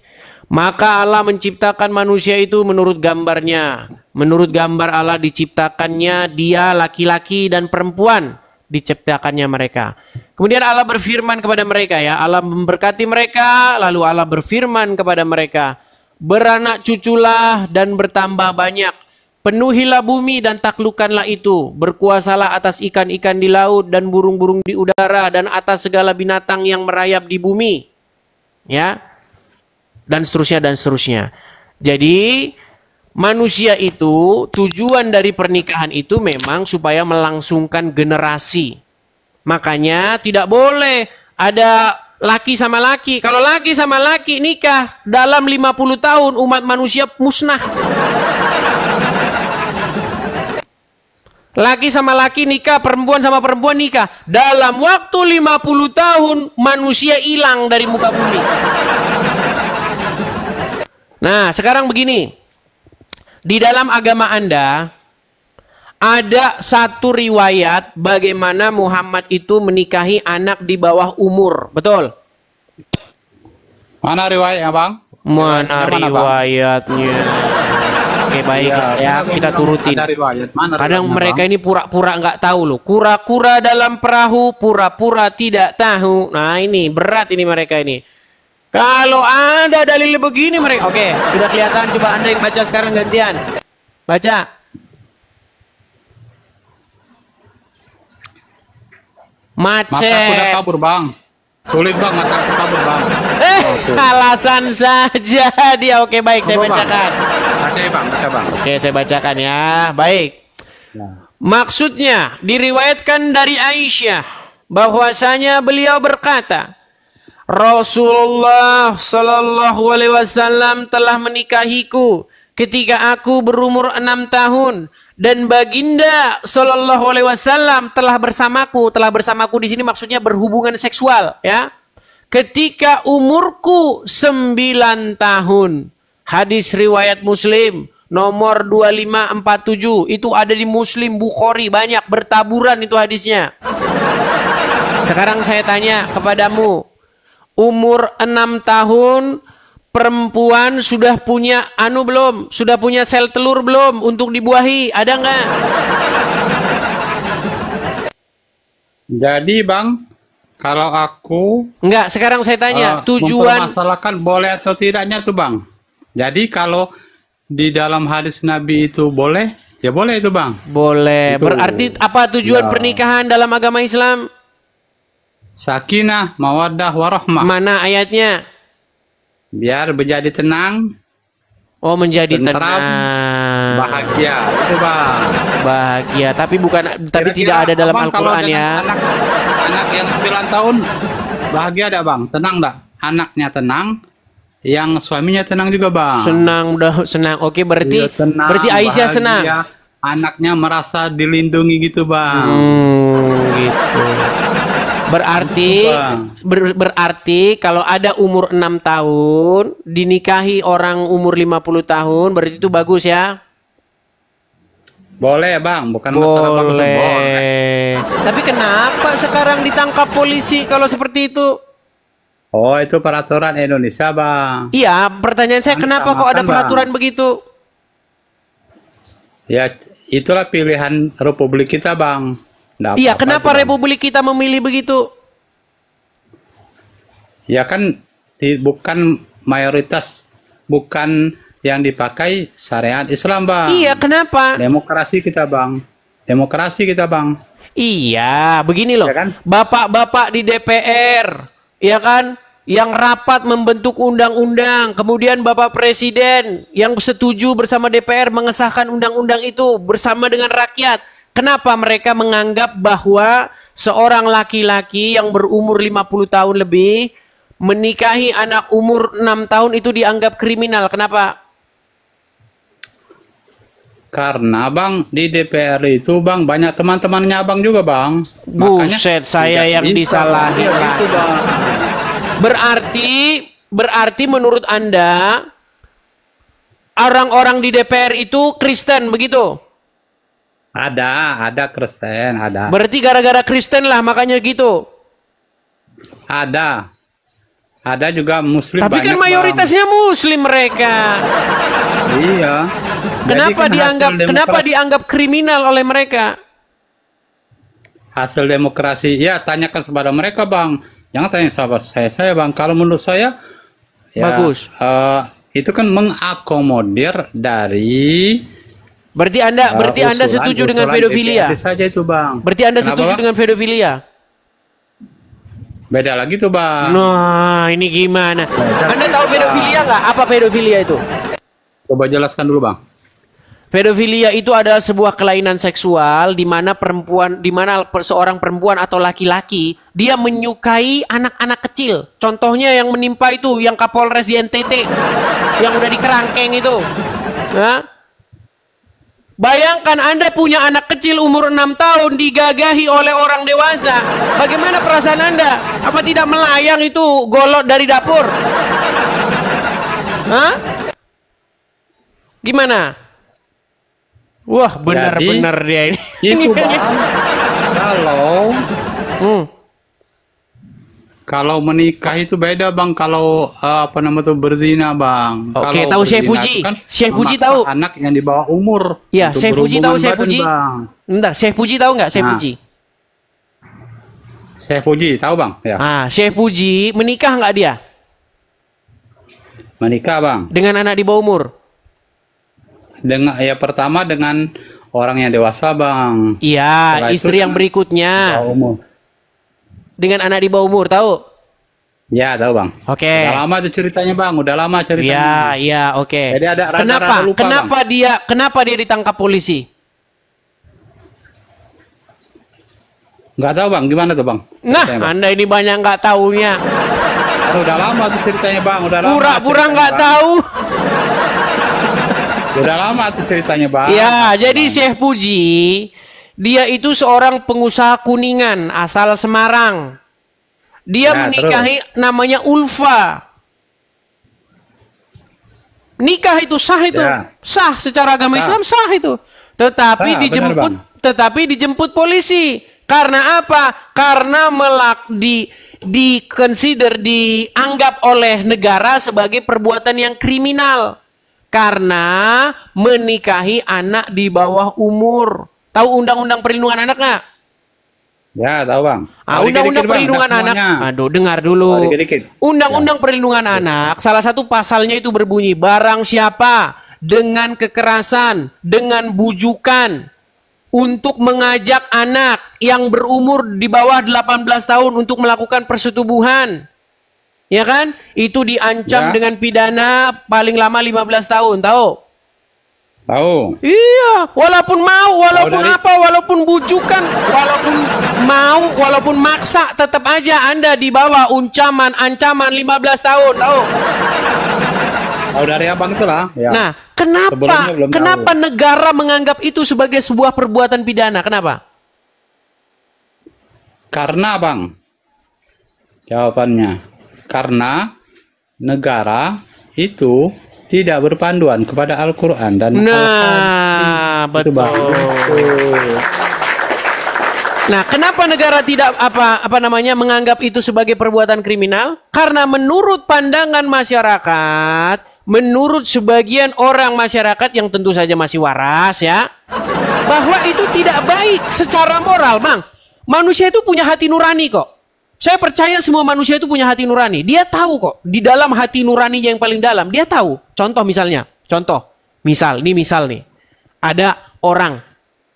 Maka Allah menciptakan manusia itu menurut gambarnya. Menurut gambar Allah diciptakannya dia laki-laki dan perempuan. Diciptakannya mereka. Kemudian Allah berfirman kepada mereka ya. Allah memberkati mereka. Lalu Allah berfirman kepada mereka. Beranak cuculah dan bertambah banyak. Penuhilah bumi dan taklukkanlah itu. Berkuasalah atas ikan-ikan di laut dan burung-burung di udara dan atas segala binatang yang merayap di bumi. Ya. Dan seterusnya dan seterusnya. Jadi manusia itu tujuan dari pernikahan itu memang supaya melangsungkan generasi. Makanya tidak boleh ada laki sama laki. Kalau laki sama laki nikah dalam 50 tahun umat manusia musnah. Laki sama laki nikah, perempuan sama perempuan nikah. Dalam waktu 50 tahun manusia hilang dari muka bumi. Nah, sekarang begini. Di dalam agama Anda ada satu riwayat bagaimana Muhammad itu menikahi anak di bawah umur. Betul? Mana riwayatnya Bang? Mana riwayatnya? Oke baik ya, kita turutin. Kadang mereka ini pura-pura nggak tahu loh. Kura-kura dalam perahu, pura-pura tidak tahu. Nah ini berat ini mereka ini. Kalau ada dalil begini mereka, oke, sudah kelihatan. Coba Anda yang baca sekarang gantian. Baca. Macet. Mataku udah kabur Bang. Sulit Bang, mataku kabur Bang. Alasan saja dia. Oke baik, saya bacakan. Oke Bang, baca Bang. Oke, saya bacakan ya. Baik. Maksudnya diriwayatkan dari Aisyah bahwasanya beliau berkata, Rasulullah Shallallahu Alaihi Wasallam telah menikahiku ketika aku berumur 6 tahun dan baginda Shallallahu Alaihi Wasallam telah bersamaku. Telah bersamaku di sini maksudnya berhubungan seksual ya. Ketika umurku 9 tahun. Hadis riwayat Muslim nomor 2547 itu ada di Muslim, Bukhari, banyak bertaburan itu hadisnya. Sekarang saya tanya kepadamu, umur 6 tahun perempuan sudah punya belum? Sudah punya sel telur belum untuk dibuahi? Ada nggak? Jadi Bang, kalau aku enggak, sekarang saya tanya tujuan mempermasalahkan boleh atau tidaknya tuh Bang. Jadi kalau di dalam hadis Nabi itu boleh, ya boleh itu Bang. Boleh. Itu. Berarti apa tujuan pernikahan dalam agama Islam? sakinah, mawaddah, warahmah. Mana ayatnya? Biar menjadi tenang, Oh, menjadi tentram, tenang, bahagia. Itu bang. bahagia. Tapi Kira-kira tidak ada dalam abang kalau Al-Quran dengan ya. Anak yang 9 tahun bahagia ada bang, tenang dak? Anaknya tenang, yang suaminya tenang juga bang. Senang, udah senang. Oke, berarti Iya, tenang, Aisyah bahagia. senang. Anaknya merasa dilindungi gitu bang. Gitu. Berarti Bang. berarti kalau ada umur 6 tahun dinikahi orang umur 50 tahun berarti itu bagus ya? Boleh bang, bukan masalah bagus. Boleh. Boleh. Tapi kenapa sekarang ditangkap polisi kalau seperti itu? Oh, itu peraturan Indonesia bang. Iya, pertanyaan saya Kan kenapa kok ada samakan, Bang. peraturan begitu? Ya, itulah pilihan Republik kita bang. Nggak Iya, apa-apa kenapa itu, Bang. Republik kita memilih begitu? Ya kan bukan mayoritas, bukan yang dipakai syariat Islam bang. Iya, kenapa? Demokrasi kita bang. Demokrasi kita bang. Iya, begini loh. Ya kan? Bapak-bapak di DPR, ya kan? Yang rapat membentuk undang-undang, kemudian Bapak Presiden yang setuju bersama DPR mengesahkan undang-undang itu bersama dengan rakyat. Kenapa mereka menganggap bahwa seorang laki-laki yang berumur 50 tahun lebih menikahi anak umur 6 tahun itu dianggap kriminal? Kenapa? Karena bang di DPR itu bang banyak teman-temannya abang juga bang. Buset, saya tidak yang bisa. disalahin Iya, lagi. gitu, bang. Berarti menurut Anda orang-orang di DPR itu Kristen begitu? Ada Kristen, ada. Berarti gara-gara Kristen lah makanya gitu. Ada juga Muslim. Tapi kan banyak, mayoritasnya Muslim mereka. Bang. Iya. Kenapa Jadi kan kenapa dianggap kriminal oleh mereka? hasil demokrasi? Ya, tanyakan kepada mereka bang. Jangan tanya sama saya bang. Kalau menurut saya, ya, Bagus. Itu kan mengakomodir dari. Berarti Anda setuju dengan pedofilia? DPRD saja itu bang. Berarti Anda Kenapa, setuju Bang? dengan pedofilia? Beda lagi tuh bang. Nah, ini gimana? Anda tahu pedofilia nggak? Apa pedofilia itu? Coba jelaskan dulu bang. Pedofilia itu adalah sebuah kelainan seksual di mana seorang perempuan atau laki-laki dia menyukai anak-anak kecil. Contohnya yang menimpa itu yang Kapolres di NTT yang udah dikerangkeng itu. Nah, bayangkan Anda punya anak kecil umur 6 tahun digagahi oleh orang dewasa. Bagaimana perasaan Anda? Apa tidak melayang itu golot dari dapur? Hah? Gimana? Wah, benar-benar dia ini. Itu bang. Kalau menikah itu beda bang. Kalau apa namanya tuh berzina bang. Oke, Kalau tahu Syekh berzina Puji? itu kan Syekh Puji memaksa tahu? anak yang di bawah umur. Ya, untuk Syekh Puji tahu berhubungan Syekh badan, Puji? bang. Bentar, Syekh Puji tahu nggak Syekh Nah. Puji? Syekh Puji tahu bang? Ya. Syekh Puji menikah nggak dia Menikah bang. dengan anak di bawah umur? Dengan pertama dengan orang yang dewasa bang. Iya, Setelah itu istri yang dengan berikutnya bawah umur. dengan anak di bawah umur, tahu? Ya tahu bang. Oke. Udah lama tuh ceritanya bang. Udah lama ceritanya. Iya, oke. Jadi ada rada-rada lupa, Kenapa dia ditangkap polisi? Nggak tahu bang. Gimana tuh bang? Nah, Ceritanya, bang. Anda ini banyak nggak taunya. Udah lama tuh ceritanya bang. Udah lama. Pura-pura ceritanya, nggak Bang. tahu. Udah lama tuh ceritanya bang. Ya, jadi Syekh Puji dia itu seorang pengusaha kuningan asal Semarang. Dia Ya, menikahi namanya Ulfa. Nikah itu sah itu. Ya. Sah secara agama Sah. Islam sah itu. Tetapi Sah, benar, dijemput polisi. Karena apa? Karena dianggap oleh negara sebagai perbuatan yang kriminal. Karena menikahi anak di bawah umur. Tahu Undang-Undang Perlindungan Anak nggak? Ya tahu bang. Undang-Undang Perlindungan Anak. Aduh, dengar dulu. Dikit-dikit. Undang-Undang Perlindungan Anak, salah satu pasalnya itu berbunyi, barang siapa dengan kekerasan, dengan bujukan, untuk mengajak anak yang berumur di bawah 18 tahun untuk melakukan persetubuhan. Ya kan? Itu diancam Ya. dengan pidana paling lama 15 tahun, tahu? Tahu. Iya, walaupun mau, walaupun dari- apa, walaupun bujukan, walaupun mau, walaupun maksa, tetap aja Anda di bawah ancaman 15 tahun, tahu? Tahu dari abang itulah. Ya. Nah, Sebelumnya belum kenapa negara menganggap itu sebagai sebuah perbuatan pidana? Kenapa? Karena bang, jawabannya karena negara itu tidak berpanduan kepada Al-Quran dan Nah, Itu, Bang. betul. Nah, kenapa negara tidak menganggap itu sebagai perbuatan kriminal? Karena menurut pandangan masyarakat, menurut sebagian orang masyarakat yang tentu saja masih waras ya, bahwa itu tidak baik secara moral, Bang. Manusia itu punya hati nurani kok. Saya percaya semua manusia itu punya hati nurani. Dia tahu kok di dalam hati nuraninya yang paling dalam, dia tahu. Contoh misal nih. Ada orang,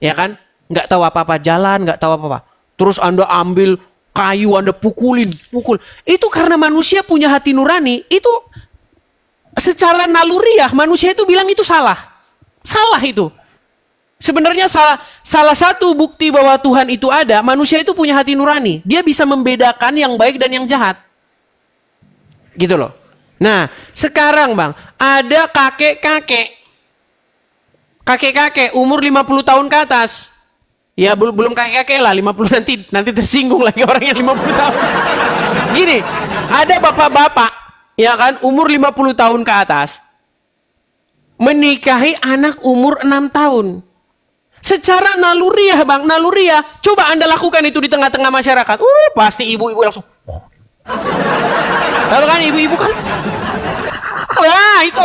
ya kan? Nggak tahu apa-apa, jalan, nggak tahu apa-apa. Terus Anda ambil kayu, Anda pukul. Itu karena manusia punya hati nurani. Itu secara naluriah manusia itu bilang itu salah. Salah itu. Sebenarnya salah satu bukti bahwa Tuhan itu ada, manusia itu punya hati nurani. Dia bisa membedakan yang baik dan yang jahat. Gitu loh. Nah, sekarang Bang, ada kakek-kakek umur 50 tahun ke atas. Ya belum kakek-kakek lah, 50 nanti tersinggung lagi orang yang 50 tahun. Gini, ada bapak-bapak ya kan umur 50 tahun ke atas menikahi anak umur 6 tahun. Secara naluriah, Bang, naluriah. Coba Anda lakukan itu di tengah-tengah masyarakat. Pasti ibu-ibu langsung. Lalu kan ibu-ibu kan? Wah, itu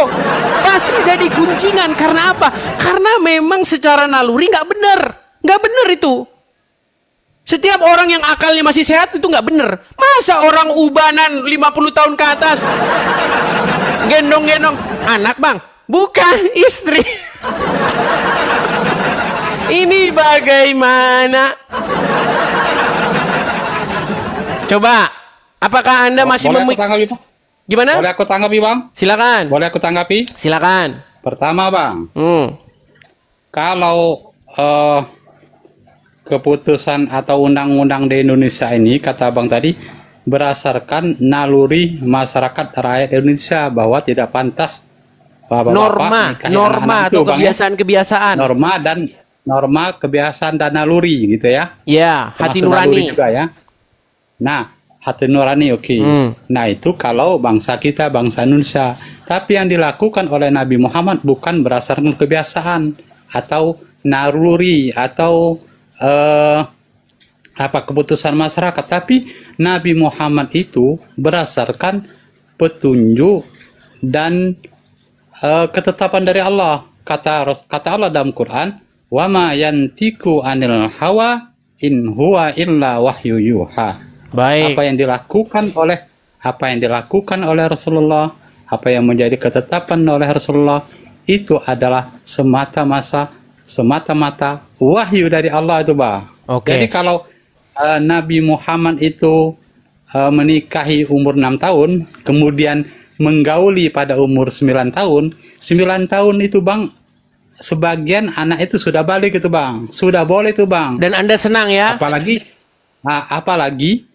pasti jadi gunjingan. Karena apa? Karena memang secara naluri nggak benar. Nggak benar itu. Setiap orang yang akalnya masih sehat itu nggak benar. Masa orang ubanan 50 tahun ke atas gendong-gendong anak, Bang? Bukan, istri. Ini bagaimana? Coba, apakah Anda masih Boleh aku tanggapi, Bang? Gimana? Boleh aku tanggapi, Bang? Silakan. Boleh aku tanggapi? Silakan. Pertama, Bang, Hmm. kalau keputusan atau undang-undang di Indonesia ini, kata Bang tadi, berdasarkan naluri masyarakat rakyat Indonesia bahwa tidak pantas bapak-bapak nikahi Norma anak-anak atau itu, Bang, ya. kebiasaan-kebiasaan. Norma kebiasaan dan naluri gitu ya. Ya, hati Termasuk naluri nurani. juga ya. Nah, hati nurani oke. Nah, itu kalau bangsa kita, bangsa Indonesia. Tapi yang dilakukan oleh Nabi Muhammad bukan berdasarkan kebiasaan atau naluri atau keputusan masyarakat, tapi Nabi Muhammad itu berdasarkan petunjuk dan ketetapan dari Allah. Kata Allah dalam Quran, wa ma yantiku anil hawa in huwa illa wahyu yuha. Baik. Apa yang dilakukan oleh Rasulullah, apa yang menjadi ketetapan oleh Rasulullah itu adalah semata-mata wahyu dari Allah itu, Bang. Oke. Jadi kalau Nabi Muhammad itu menikahi umur 6 tahun, kemudian menggauli pada umur 9 tahun, 9 tahun itu, Bang, sebagian anak itu sudah balik itu, Bang. Sudah boleh itu, Bang. Dan Anda senang ya? Apalagi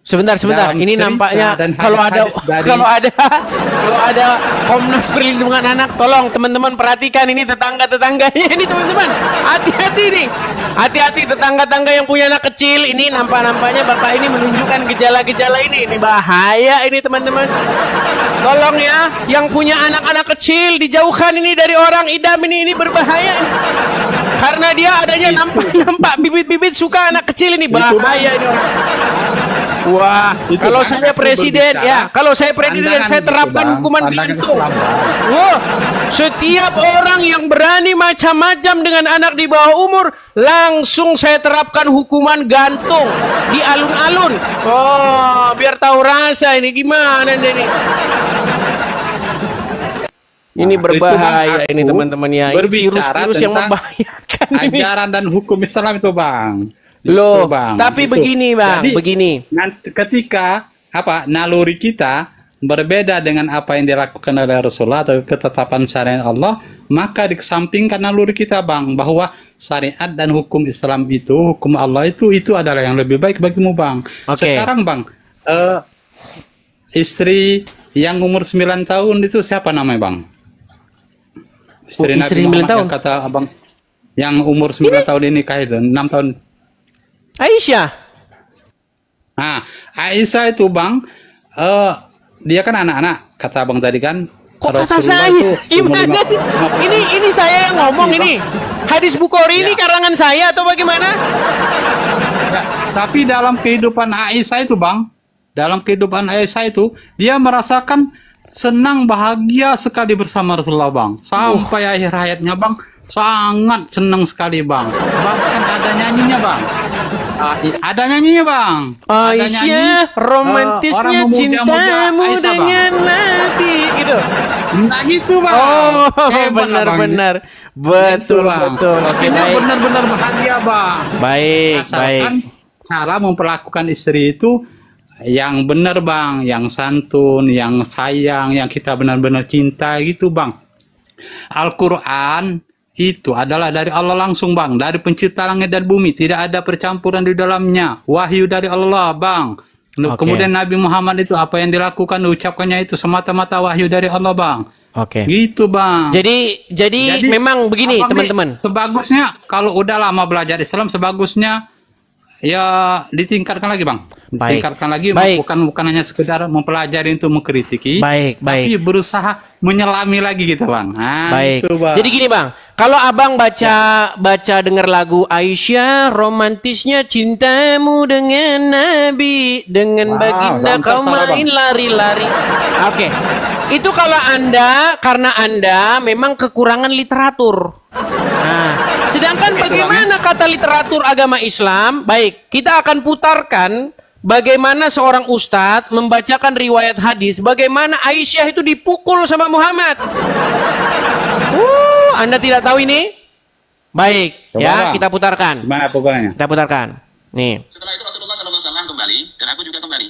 Sebentar. dalam Ini cerita nampaknya dan kalau ada hadis dari- kalau ada Komnas Perlindungan Anak, tolong teman-teman perhatikan ini tetangga-tetangganya ini, teman-teman. Hati-hati nih. Hati-hati tetangga-tangga yang punya anak kecil. Ini nampaknya Bapak ini menunjukkan gejala-gejala ini. Ini bahaya ini, teman-teman. Tolong ya, yang punya anak-anak kecil dijauhkan ini dari orang idam ini berbahaya. Karena dia adanya nampak bibit-bibit suka anak kecil ini, bahaya ini orang. Wah, Itu, kalau Bang, saya aku presiden berbicara ya, kalau saya presiden pandangan saya gitu, terapkan Bang, hukuman pandangan gantung. Islam, Bang. Wah, setiap orang yang berani macam-macam dengan anak di bawah umur, langsung saya terapkan hukuman gantung di alun-alun. Oh, biar tahu rasa ini gimana ini. Ini Nah, itu, Bang, berbahaya ini aku teman-teman ya. Ini berbicara virus-virus yang tentang- membahayakan. ajaran dan hukum Islam itu bang. Loh, Itu, bang. tapi Itu. begini bang, Jadi, begini. nanti ketika naluri kita berbeda dengan apa yang dilakukan oleh Rasulullah atau ketetapan syariat Allah, maka dikesampingkan naluri kita bang, bahwa syariat dan hukum Islam itu, hukum Allah itu adalah yang lebih baik bagimu bang. Oke. Sekarang bang, istri yang umur 9 tahun itu siapa namanya bang? Istri Nabi 9 Muhammad tahun? yang kata abang, yang umur 9 tahun ini kah itu 6 tahun. Aisyah. Nah, Aisyah itu bang, dia kan anak-anak, kata abang tadi kan. Kok kata Rasulullah saya? itu Gimana? Ini saya yang ngomong ini. Hadis Bukhari ini Ya. karangan saya atau bagaimana? Tapi dalam kehidupan Aisyah itu bang, dalam kehidupan Aisyah itu, dia merasakan senang bahagia sekali bersama Rasulullah bang. Sampai akhir hayatnya bang, sangat senang sekali bang. Bahkan ada nyanyinya bang. Ada nyanyinya bang. Ada nyanyi, Aisyah, romantisnya orang memuja-muja cintamu Aisyah, Bang. dengan Nabi gitu. Nah gitu bang. Oh, Hebat, Abang. benar-benar. Gitu, Betul, Bang. betul. Oke, Akhirnya baik. benar-benar bahagia bang. Baik, baik. Asalkan cara memperlakukan istri itu yang benar bang, yang santun, yang sayang, yang kita benar-benar cinta gitu bang. Al-Quran itu adalah dari Allah langsung bang, dari pencipta langit dan bumi, tidak ada percampuran di dalamnya, wahyu dari Allah bang. Oke. Kemudian Nabi Muhammad itu apa yang dilakukan, diucapkannya itu semata-mata wahyu dari Allah bang. Oke. Gitu bang. Jadi memang begini Abang nih, teman-teman. sebagusnya kalau udah lama belajar Islam, sebagusnya ya ditingkatkan lagi bang. Baik. Ditingkatkan lagi, Baik. bukan hanya sekedar mempelajari untuk mengkritiki, Baik, tapi baik. berusaha menyelami lagi gitu bang. Nah, Baik. gitu, bang. Jadi gini bang, kalau abang baca dengar lagu Aisyah, romantisnya cintamu dengan Nabi, dengan baginda mantap, kau salah, main Bang. lari-lari. Oke, itu kalau karena anda memang kekurangan literatur. Nah, sedangkan bagaimana kata literatur agama Islam? Baik, kita akan putarkan bagaimana seorang ustadz membacakan riwayat hadis, bagaimana Aisyah itu dipukul sama Muhammad. Anda tidak tahu ini? Baik, Coba, ya Bang. kita putarkan. Gimana pokoknya? Kita putarkan. Nih. Setelah itu Rasulullah SAW kembali dan aku juga kembali.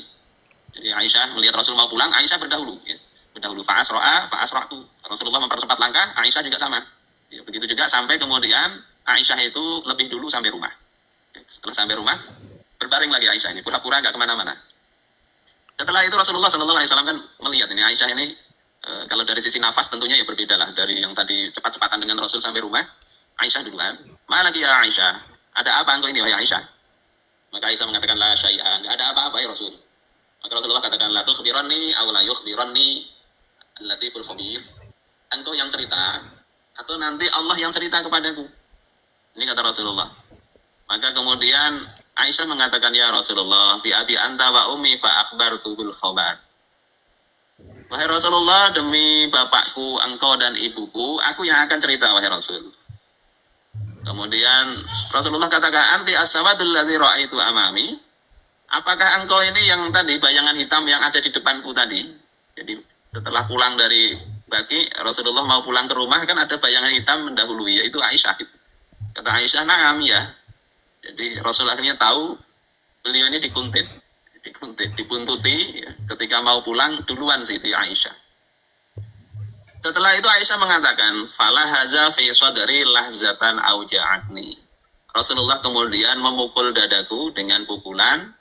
Jadi Aisyah melihat Rasul mau pulang, Aisyah berdahulu. Ya. Berdahulu fa'asra'tu. Rasulullah mempercepat langkah, Aisyah juga sama. Ya, begitu juga sampai kemudian Aisyah itu lebih dulu sampai rumah. Ya, setelah sampai rumah, berbaring lagi Aisyah ini, pura-pura nggak kemana-mana. Setelah itu Rasulullah SAW kan melihat ini Aisyah ini, kalau dari sisi nafas tentunya ya berbeda lah dari yang tadi cepat-cepatan dengan Rasul sampai rumah. Aisyah duluan. Mana lagi ya Aisyah? Ada apa engkau ini wahai Aisyah? Maka Aisyah mengatakan la syai'an, nggak ada apa-apa ya Rasul. Maka Rasulullah katakan la tukhbirani aw la yukhbirani al-latiful khabir. Engkau yang cerita atau nanti Allah yang cerita kepadaku. Ini kata Rasulullah. Maka kemudian Aisyah mengatakan ya Rasulullah, bi abi anta wa ummi fa akhbartu bil khabar. Wahai Rasulullah, demi bapakku, engkau dan ibuku, aku yang akan cerita wahai Rasul. Kemudian Rasulullah katakan, anti as-sawadul ladzi ra'aitu amami. Apakah engkau ini yang tadi bayangan hitam yang ada di depanku tadi? Jadi setelah pulang dari Baki, Rasulullah mau pulang ke rumah kan ada bayangan hitam mendahului, yaitu Aisyah. Gitu. Kata Aisyah, na'am ya. Jadi Rasul akhirnya tahu beliau ini dikuntit, dibuntuti. Ya. Ketika mau pulang duluan Siti Aisyah. Setelah itu Aisyah mengatakan, fala haza fi sadri lahzatan auja'atni. Rasulullah kemudian memukul dadaku dengan pukulan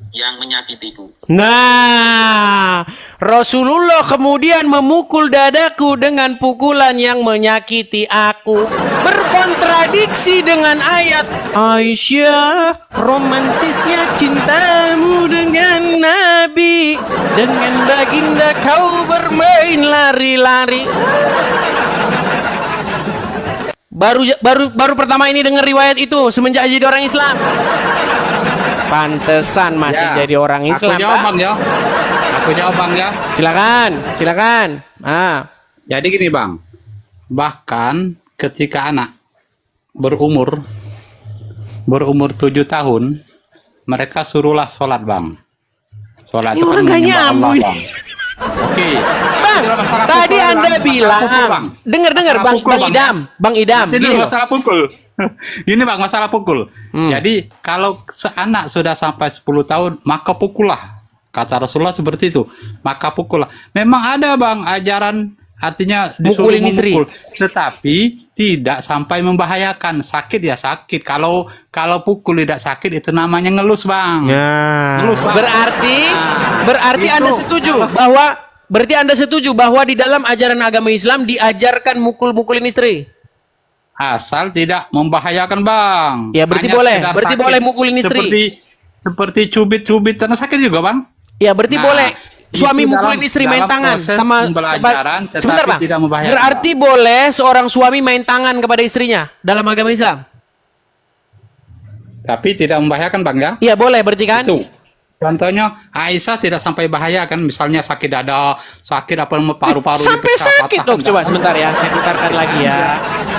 yang menyakitiku. Nah, Rasulullah kemudian memukul dadaku dengan pukulan yang menyakiti aku. Berkontradiksi dengan ayat Aisyah, romantisnya cintamu dengan Nabi, dengan baginda kau bermain lari-lari. Baru pertama ini dengar riwayat itu semenjak jadi orang Islam. Pantesan masih Ya, jadi orang Islam. Aku jawab Pak. bang ya. Aku jawab bang ya. Silakan. Jadi gini bang, bahkan ketika anak berumur 7 tahun, mereka suruhlah sholat bang. Sholat Ini itu kan orang nggak menyembah Allah nyambung. bang. Oke. Bang, Itulah masalah tadi pokoknya. Anda bilang, Bang. dengar Masalah Bang, pukul, Bang Bang, Idam, Bang Idam, Nanti gini dulu loh. masalah pukul. Gini Bang, masalah pukul. Jadi kalau anak sudah sampai 10 tahun, maka pukullah. Kata Rasulullah seperti itu. Maka pukullah. Memang ada Bang ajaran artinya disuruh Mukulin istri. memukul, tetapi tidak sampai membahayakan. Sakit ya sakit. Kalau pukul tidak sakit itu namanya ngelus Bang. Nah, Ngelus, Bang. berarti Itu. Anda setuju bahwa di dalam ajaran agama Islam diajarkan mukul-mukulin istri. Asal tidak membahayakan Bang. Ya, berarti Hanya boleh. sekedar Berarti sakit. boleh mukulin istri. Seperti cubit-cubit karena sakit juga Bang. Ya, berarti Nah, boleh suami itu mukulin dalam- istri main dalam tangan proses sama pembelajaran, tetapi sebentar Bang. tidak membahayakan, Berarti boleh seorang suami main tangan kepada istrinya dalam agama Islam. Tapi tidak membahayakan Bang ya. Iya, boleh berarti kan? Itu. Contohnya Aisyah tidak sampai bahaya kan, misalnya sakit dada, sakit apa paru-paru Sampai dipecah, sakit patah, dong. Coba sebentar ya, saya putarkan lagi ya.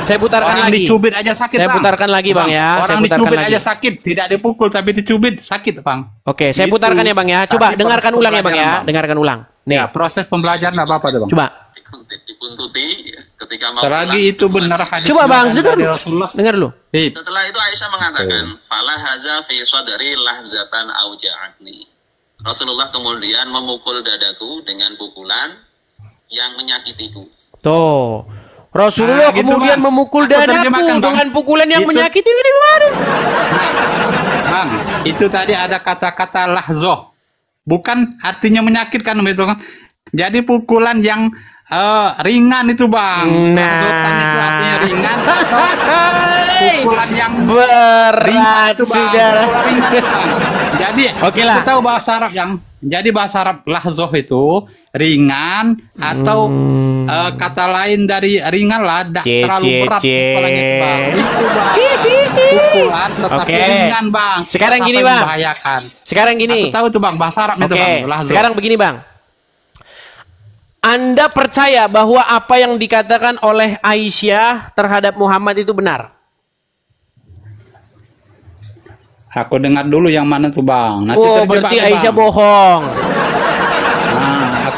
Saya putarkan Orang lagi. dicubit aja sakit Saya Bang. putarkan lagi Bang ya. Saya Orang putarkan dicubit lagi. aja sakit, tidak dipukul tapi dicubit sakit Bang. Oke, saya Gitu. putarkan ya Bang ya. Coba Tapi dengarkan proses ulang ya Bang ya. pembelajaran, Bang. Dengarkan ulang. Nih, Ya, proses pembelajaran nggak apa-apa tuh Bang. coba. Dikuntuti ketika mau Selagi pulang, itu benar hadis Coba Bang, dari dengar dulu. Rasulullah. Dengar dulu. Sip. Setelah itu Aisyah mengatakan, "Fala haza fi sadri lahzatan auja'atni." Rasulullah kemudian memukul dadaku dengan pukulan yang menyakitiku. Tuh. Rasulullah Nah, gitu, kemudian Bang. memukul Aku terjemahkan, dadaku Bang. dengan pukulan yang Itu- menyakiti ini kemarin. Bang, itu tadi ada kata-kata lahzoh. Bukan artinya menyakitkan begitu kan. Jadi pukulan yang ringan itu Bang. Lahzotan itu artinya ringan atau pukulan yang Berat itu, Bang. saudara. Pukulan ringan, Bang. Jadi Oke lah. kita tahu bahasa Arab jadi bahasa Arab lahzoh itu ringan atau kata lain dari ringan lah, tidak terlalu berat pukulannya itu Bang. Itu Bang. Pukulan tetapi Oke. ringan Bang. Sekarang Tidak gini, sampai Bang. membahayakan. Sekarang gini. Aku tahu tuh Bang bahasa Arab itu Oke, Bang. Lahzoh. sekarang begini Bang. Anda percaya bahwa apa yang dikatakan oleh Aisyah terhadap Muhammad itu benar? Aku dengar dulu yang mana tuh Bang. Nanti Oh, terjebak berarti tuh, Aisyah Bang. bohong.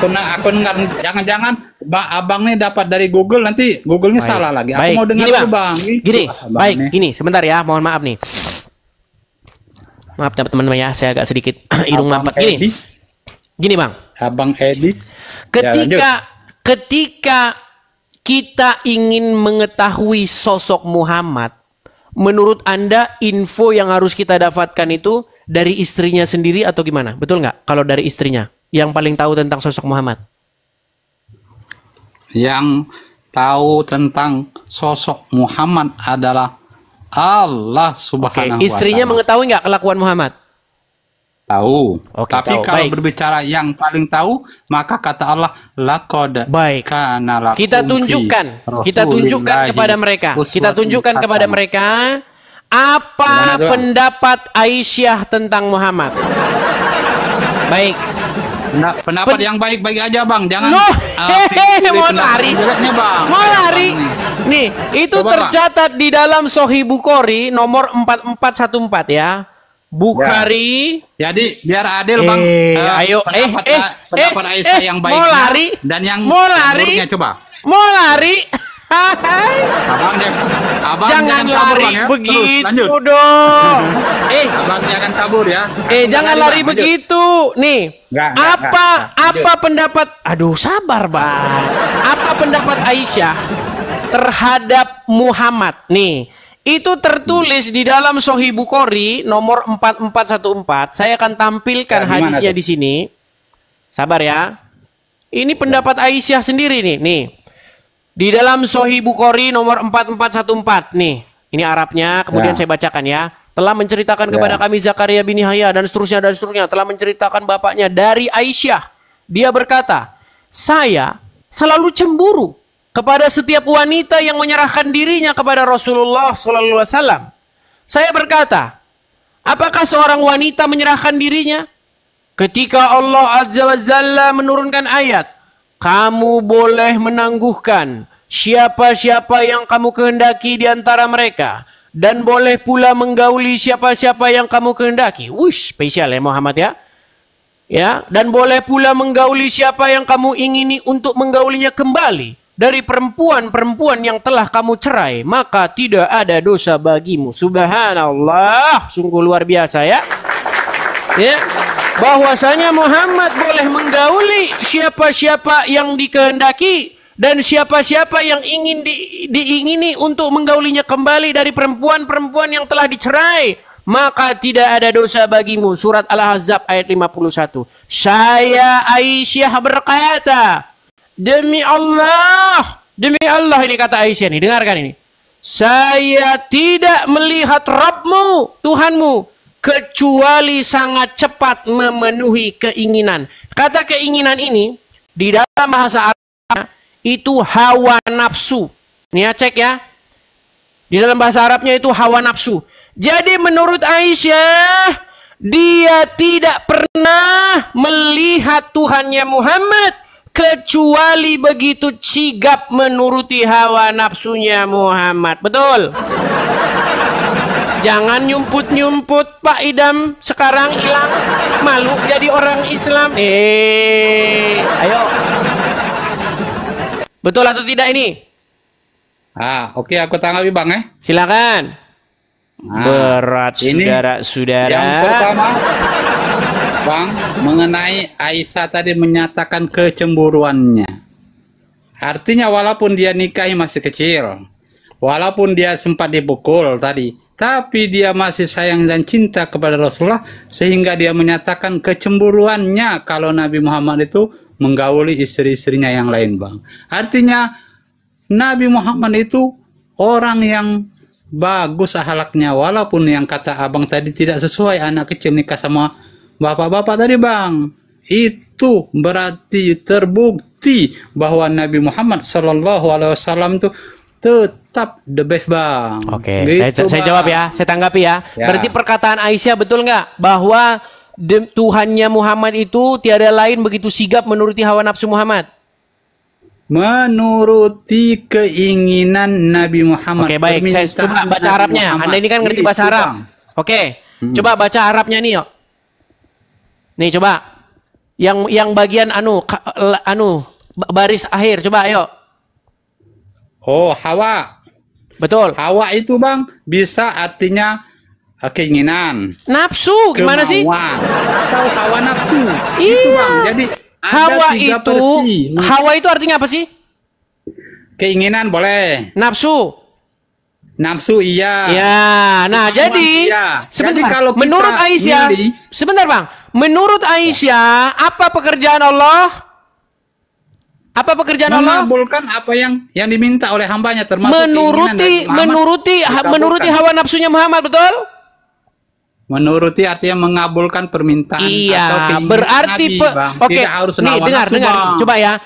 Nah, aku dengar jangan-jangan Abang nih dapat dari Google nanti Google-nya Baik. salah lagi. Aku Baik. mau dengar Gini, dulu Bang. Gitu, Gini, Abang baik, nih. gini, sebentar ya, mohon maaf nih. Maaf teman-teman ya, saya agak sedikit hidung Abang mampet. Gini, Edis. gini Bang. Abang Edis. Ya, lanjut. Ketika kita ingin mengetahui sosok Muhammad, menurut Anda info yang harus kita dapatkan itu dari istrinya sendiri atau gimana? Betul nggak? Kalau dari istrinya yang paling tahu tentang sosok Muhammad. Yang tahu tentang sosok Muhammad adalah Allah Oke, Subhanahu wa istrinya Ta'ala. mengetahui nggak kelakuan Muhammad? Tahu. Oke, Tapi tahu. kalau Baik. berbicara yang paling tahu, maka kata Allah, laqad Baik. kana lakum Kita fi tunjukkan Rasulillahi kepada mereka. Kita uswatun tunjukkan kepada hasanah. mereka apa Gimana tuh, Bang? pendapat Aisyah tentang Muhammad. Baik. Pendapat yang baik-baik aja Bang, jangan Loh, pilih mau pendapat lari, yang jeleknya, Bang. mau lari. Bang, Nih, itu Coba, Bang. tercatat di dalam Sahih Bukhari nomor 4414 ya. Bukhari. Jadi biar adil Bang. Ayo, pendapat Aisyah yang baiknya mau lari, dan yang mau lari, buruknya, coba. mau lari. Jangan Jangan kabur, lari Bang, ya. Terus, begitu lanjut. dong. Abang jangan kabur ya. Jangan Lanjut, lari Bang, lanjut. begitu. Nih, Enggak, apa pendapat? Aduh, sabar, Bang. Apa pendapat Aisyah terhadap Muhammad? Nih, itu tertulis di dalam Sahih Bukhari nomor 4414. Saya akan tampilkan Ya, gimana hadisnya tuh? di sini. Sabar ya. Ini pendapat Aisyah sendiri nih. Nih. Di dalam Sahih Bukhari nomor 4414 nih. Ini Arabnya, kemudian Ya. saya bacakan ya. Telah menceritakan kepada kami Zakaria bin Yahya dan seterusnya. Telah menceritakan bapaknya dari Aisyah. Dia berkata, saya selalu cemburu kepada setiap wanita yang menyerahkan dirinya kepada Rasulullah SAW. Saya berkata, apakah seorang wanita menyerahkan dirinya? Ketika Allah Azza wa Jalla menurunkan ayat, kamu boleh menangguhkan siapa-siapa yang kamu kehendaki di antara mereka. Dan boleh pula menggauli siapa-siapa yang kamu kehendaki. Wush, spesial ya Muhammad ya. Ya, dan boleh pula menggauli siapa yang kamu ingini untuk menggaulinya kembali dari perempuan-perempuan yang telah kamu cerai, maka tidak ada dosa bagimu. Subhanallah, sungguh luar biasa ya. Ya, bahwasanya Muhammad boleh menggauli siapa-siapa yang dikehendaki dan siapa-siapa yang ingin diingini untuk menggaulinya kembali dari perempuan-perempuan yang telah dicerai, maka tidak ada dosa bagimu. Surat Al-Ahzab ayat 51. Saya Aisyah berkata, demi Allah ini kata Aisyah nih, dengarkan ini. Saya tidak melihat Rabbmu, Tuhanmu, kecuali sangat cepat memenuhi keinginan. Kata keinginan ini di dalam bahasa Arab itu hawa nafsu. Nih ya, cek ya. Di dalam bahasa Arabnya itu hawa nafsu. Jadi menurut Aisyah, dia tidak pernah melihat Tuhannya Muhammad kecuali begitu sigap menuruti hawa nafsunya Muhammad. Betul? Jangan nyumput-nyumput Pak Idam, sekarang hilang malu jadi orang Islam. Ayo. Betul atau tidak ini? Oke, aku tanggapi Bang ya. Silakan. Berat ini saudara-saudara. Yang pertama, Bang, mengenai Aisyah tadi menyatakan kecemburuannya. Artinya walaupun dia nikahi masih kecil, walaupun dia sempat dipukul tadi, tapi dia masih sayang dan cinta kepada Rasulullah sehingga dia menyatakan kecemburuannya kalau Nabi Muhammad itu menggauli istri-istrinya yang lain, Bang. Artinya Nabi Muhammad itu orang yang bagus akhlaknya, walaupun yang kata abang tadi tidak sesuai anak kecil nikah sama bapak-bapak tadi, Bang. Itu berarti terbukti bahwa Nabi Muhammad SAW itu tetap the best, Bang. Oke, gitu, saya jawab ya, saya tanggapi ya. Ya. Berarti perkataan Aisyah betul nggak bahwa Tuhannya Muhammad itu tiada lain begitu sigap menuruti hawa nafsu Muhammad? Menuruti keinginan Nabi Muhammad. Oke, baik. Saya coba baca Arabnya. Anda ini kan ngerti bahasa Arab. Oke. Coba baca Arabnya nih, yuk. Nih, coba. Yang bagian baris akhir, coba ayo. Oh, hawa. Betul. Hawa itu, Bang, bisa artinya keinginan. Nafsu, gimana sih? Atau hawa nafsu. Iya. Itu, Bang. Jadi Hawa itu artinya apa sih? Keinginan boleh. Nafsu. Nafsu iya. Ya, nah Kemauan, jadi iya. sebentar. Jadi kalau kita Menurut Aisyah, milih, sebentar Bang. Menurut Aisyah, apa pekerjaan Allah? Apa pekerjaan Allah? mengabulkan apa yang diminta oleh hambanya, termasuk menuruti hawa nafsunya Muhammad, betul? Menuruti artinya mengabulkan permintaan atau iya, keinginan berarti Nabi, Bang. oke. Tidak harus Nih, dengar, Bang. coba ya.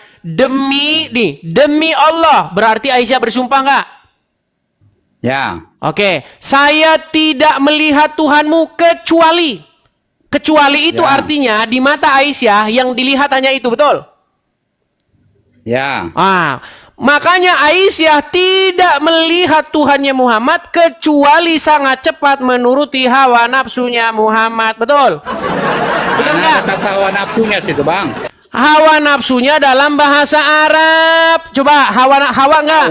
Demi Allah, berarti Aisyah bersumpah nggak? Ya. Oke, saya tidak melihat Tuhanmu kecuali itu Ya. artinya di mata Aisyah yang dilihat hanya itu, betul? Ya. Makanya Aisyah tidak melihat Tuhannya Muhammad kecuali sangat cepat menuruti hawa nafsunya Muhammad, betul? Betul nggak? Kata hawa nafsunya situ, Bang. Hawa nafsunya dalam bahasa Arab. Coba hawa nggak?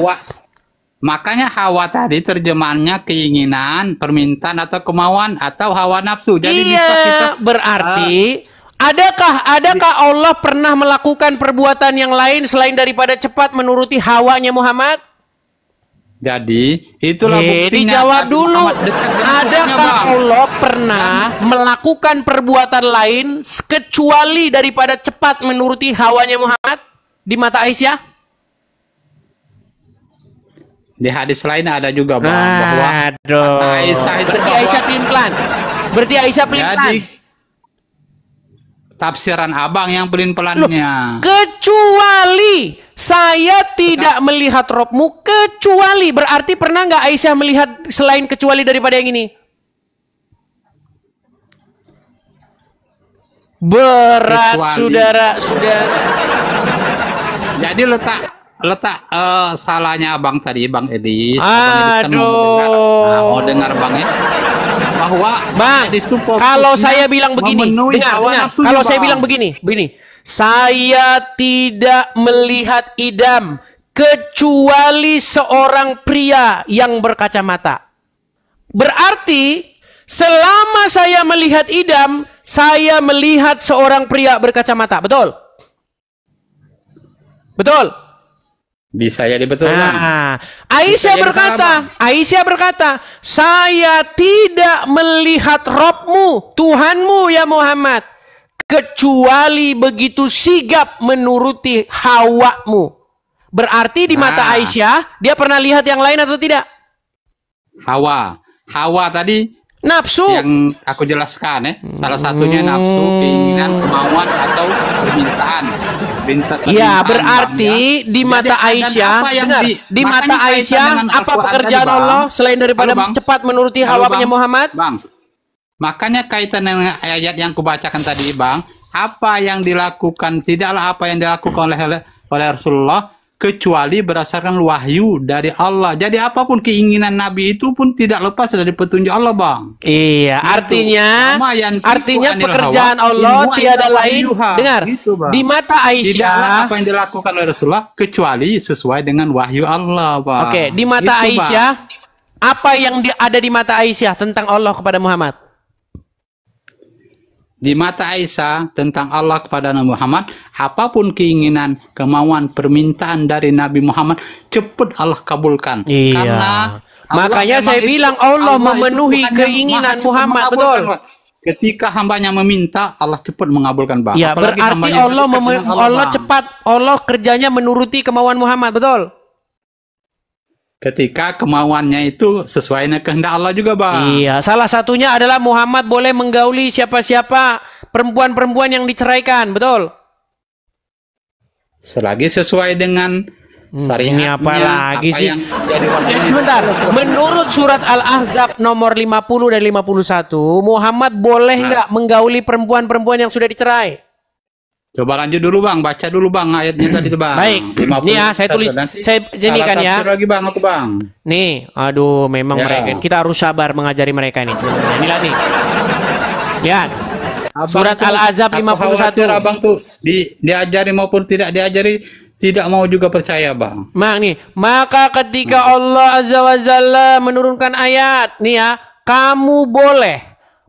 Makanya hawa tadi terjemahannya keinginan, permintaan atau kemauan atau hawa nafsu. Jadi bisa kita berarti adakah Allah pernah melakukan perbuatan yang lain selain daripada cepat menuruti hawanya Muhammad? Jadi itulah buktinya. Dijawab dulu. Adakah Allah pernah melakukan perbuatan lain kecuali daripada cepat menuruti hawanya Muhammad di mata Aisyah? Di hadis lain ada juga, Bang, bahwa Aisyah itu Berarti Aisyah pelin-pelan. Jadi tafsiran abang yang pelin-pelannya. Kecuali saya tidak melihat Robmu kecuali, berarti pernah nggak Aisyah melihat selain kecuali daripada yang ini? Berat, saudara. Jadi letak letak salahnya abang tadi, Bang Edis. Abang Edis kan mau dengar Bang ya. Bahwa Bang, Edis itu kalau fokusnya saya bilang begini, memenuhi dengar, hawa dengar. nafsunya, Kalau saya Bang. bilang begini, saya tidak melihat idam kecuali seorang pria yang berkacamata. Berarti selama saya melihat idam, saya melihat seorang pria berkacamata. Betul? Betul? Bisa jadi betul, Bang. Nah, Aisyah jadi berkata, saya tidak melihat Robmu, Tuhanmu ya Muhammad, kecuali begitu sigap menuruti hawamu. Berarti di mata Aisyah, dia pernah lihat yang lain atau tidak? Hawa tadi Nafsu. yang aku jelaskan ya. Salah satunya nafsu, keinginan, kemauan atau permintaan. Ya, berarti di mata Aisyah, dengar, di mata Aisyah apa pekerjaan Allah selain daripada cepat menuruti hawanya Muhammad? Bang, makanya kaitan dengan ayat yang kubacakan tadi, Bang, apa yang dilakukan, tidaklah apa yang dilakukan oleh Rasulullah kecuali berdasarkan wahyu dari Allah. Jadi apapun keinginan Nabi itu pun tidak lepas dari petunjuk Allah, Bang. Iya, artinya pekerjaan Allah tiada lain. Dengar, gitu, di mata tidaklah apa Aisyah, yang dilakukan oleh Rasulullah kecuali sesuai dengan wahyu Allah, Bang. oke, di mata Gitu, Aisyah, Bang. apa yang ada di mata Aisyah tentang Allah kepada Muhammad? Di mata Aisyah tentang Allah kepada Nabi Muhammad, apapun keinginan, kemauan, permintaan dari Nabi Muhammad, cepat Allah kabulkan. Iya. Karena makanya saya bilang Allah memenuhi keinginan Muhammad, betul. Ketika hambanya meminta, Allah cepat mengabulkan, Bang. Ya, Apalagi berarti hambanya Allah dekat dengan Allah Bang. cepat, Allah kerjanya menuruti kemauan Muhammad, betul. Ketika kemauannya itu sesuai dengan kehendak Allah juga, Bang. Iya, salah satunya adalah Muhammad boleh menggauli siapa-siapa perempuan-perempuan yang diceraikan, betul? Selagi sesuai dengan syariatnya. Ini apa lagi sih? yang jadi wajib. Sebentar, menurut surat Al-Ahzab nomor 50 dan 51, Muhammad boleh nggak menggauli perempuan-perempuan yang sudah dicerai? Coba lanjut dulu, Bang. Baca dulu, Bang, ayatnya tadi tuh, Bang. Baik, 50. nih ya, saya tulis, saya jadikan ya. Salah lagi, Bang, aku, Bang. Nih, aduh, memang Ya. mereka, kita harus sabar mengajari mereka ini. Inilah nih. Lihat. Surat Al-Azab 51. Abang tuh diajari maupun tidak diajari, tidak mau juga percaya, Bang. Maka ketika Allah Azza wa Jalla menurunkan ayat, nih ya, kamu boleh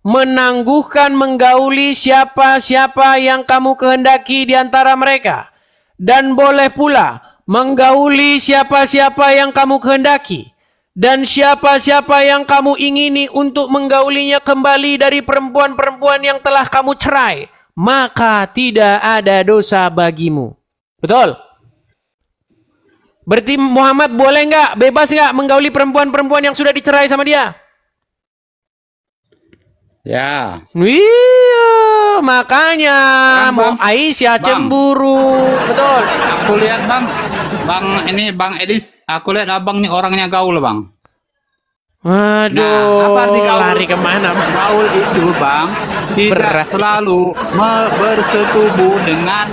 menangguhkan menggauli siapa-siapa yang kamu kehendaki di antara mereka, dan boleh pula menggauli siapa-siapa yang kamu kehendaki, dan siapa-siapa yang kamu ingini untuk menggaulinya kembali dari perempuan-perempuan yang telah kamu cerai, maka tidak ada dosa bagimu. Betul? Berarti Muhammad boleh nggak, bebas nggak menggauli perempuan-perempuan yang sudah dicerai sama dia? Ya. Iya, makanya Bang, Aisyah Bang. cemburu, betul. Aku lihat, Bang Edis, aku lihat abang nih orangnya gaul, Bang. Aduh, apa arti gaul? lari kemana, Bang? Gaul itu, Bang, tidak Berat. selalu bersetubuh dengan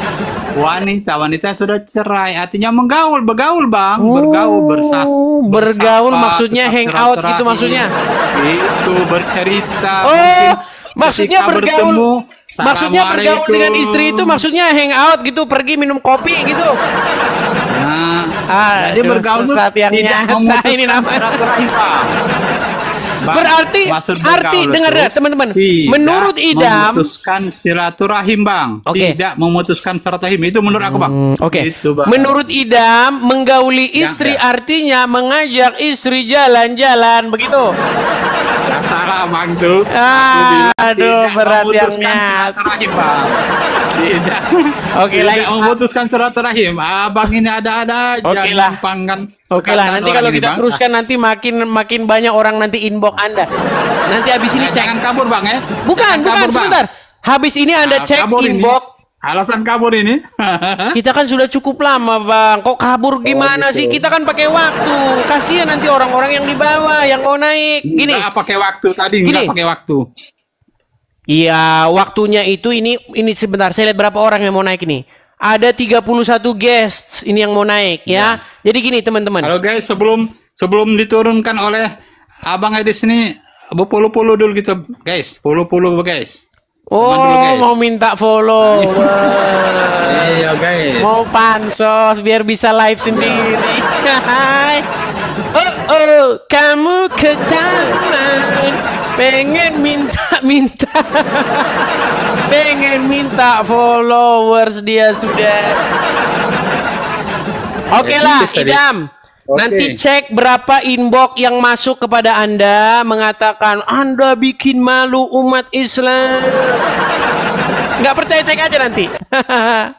wanita yang sudah cerai. Artinya bergaul, Bang. Bergaul, bergaul bersapa, maksudnya tetap hangout gitu silaturahmi. maksudnya. Itu bercerita. Oh, mungkin maksudnya ketika bergaul. bertemu, Maksudnya bergaul Assalamualaikum. dengan istri itu maksudnya hangout gitu, pergi minum kopi gitu. Nah, jadi Aduh, bergaul itu sesat yang tidak nyata memutuskan ini namanya. silaturahim, Bang. Berarti Maksud arti bergaul dengar itu ya teman-teman. tidak Menurut idam, memutuskan silaturahim, Bang. Oke. Tidak memutuskan silaturahim, itu menurut aku, Bang. Oke. Gitu, Bang. Menurut idam, menggauli istri ya. artinya mengajak istri jalan-jalan, begitu. Nggak salah, Bang, tuh. Ah, Aku bilang aduh, tidak berat yang memutuskan nyata. silaturahim, Bang. Tidak. Oke, Tidak lagi. memutuskan silaturahim. Abang ini ada-ada aja. Oke lah. nyumpangkan Oke lah, perkataan nanti orang kalau ini, kita Bang. teruskan nanti makin banyak orang nanti inbox Anda. Nanti habis ini cek. Jangan kabur, Bang, ya. Bukan, Jangan kabur, Bang. sebentar. Habis ini Anda Ah, cek kabur ini. inbox. Alasan kabur ini. Kita kan sudah cukup lama, Bang. Kok kabur gimana gitu. sih? Kita kan pakai waktu. Kasihan nanti orang-orang yang di bawah yang mau naik. Gini. Nggak pakai waktu tadi, Gini. nggak pakai waktu. Iya, waktunya itu ini sebentar. Saya lihat berapa orang yang mau naik ini. ada 31 guests ini yang mau naik ya. Jadi gini teman-teman. Halo guys, sebelum diturunkan oleh Abang Edis ini, puluh dulu gitu guys, puluh guys. Oh, dulu, guys. mau minta follow. Iya guys. Mau pansos biar bisa live sendiri. Kamu ke taman pengen minta pengen minta followers dia sudah. Oke lah, Idam. Nanti cek berapa inbox yang masuk kepada Anda mengatakan Anda bikin malu umat Islam. Nggak percaya cek aja nanti.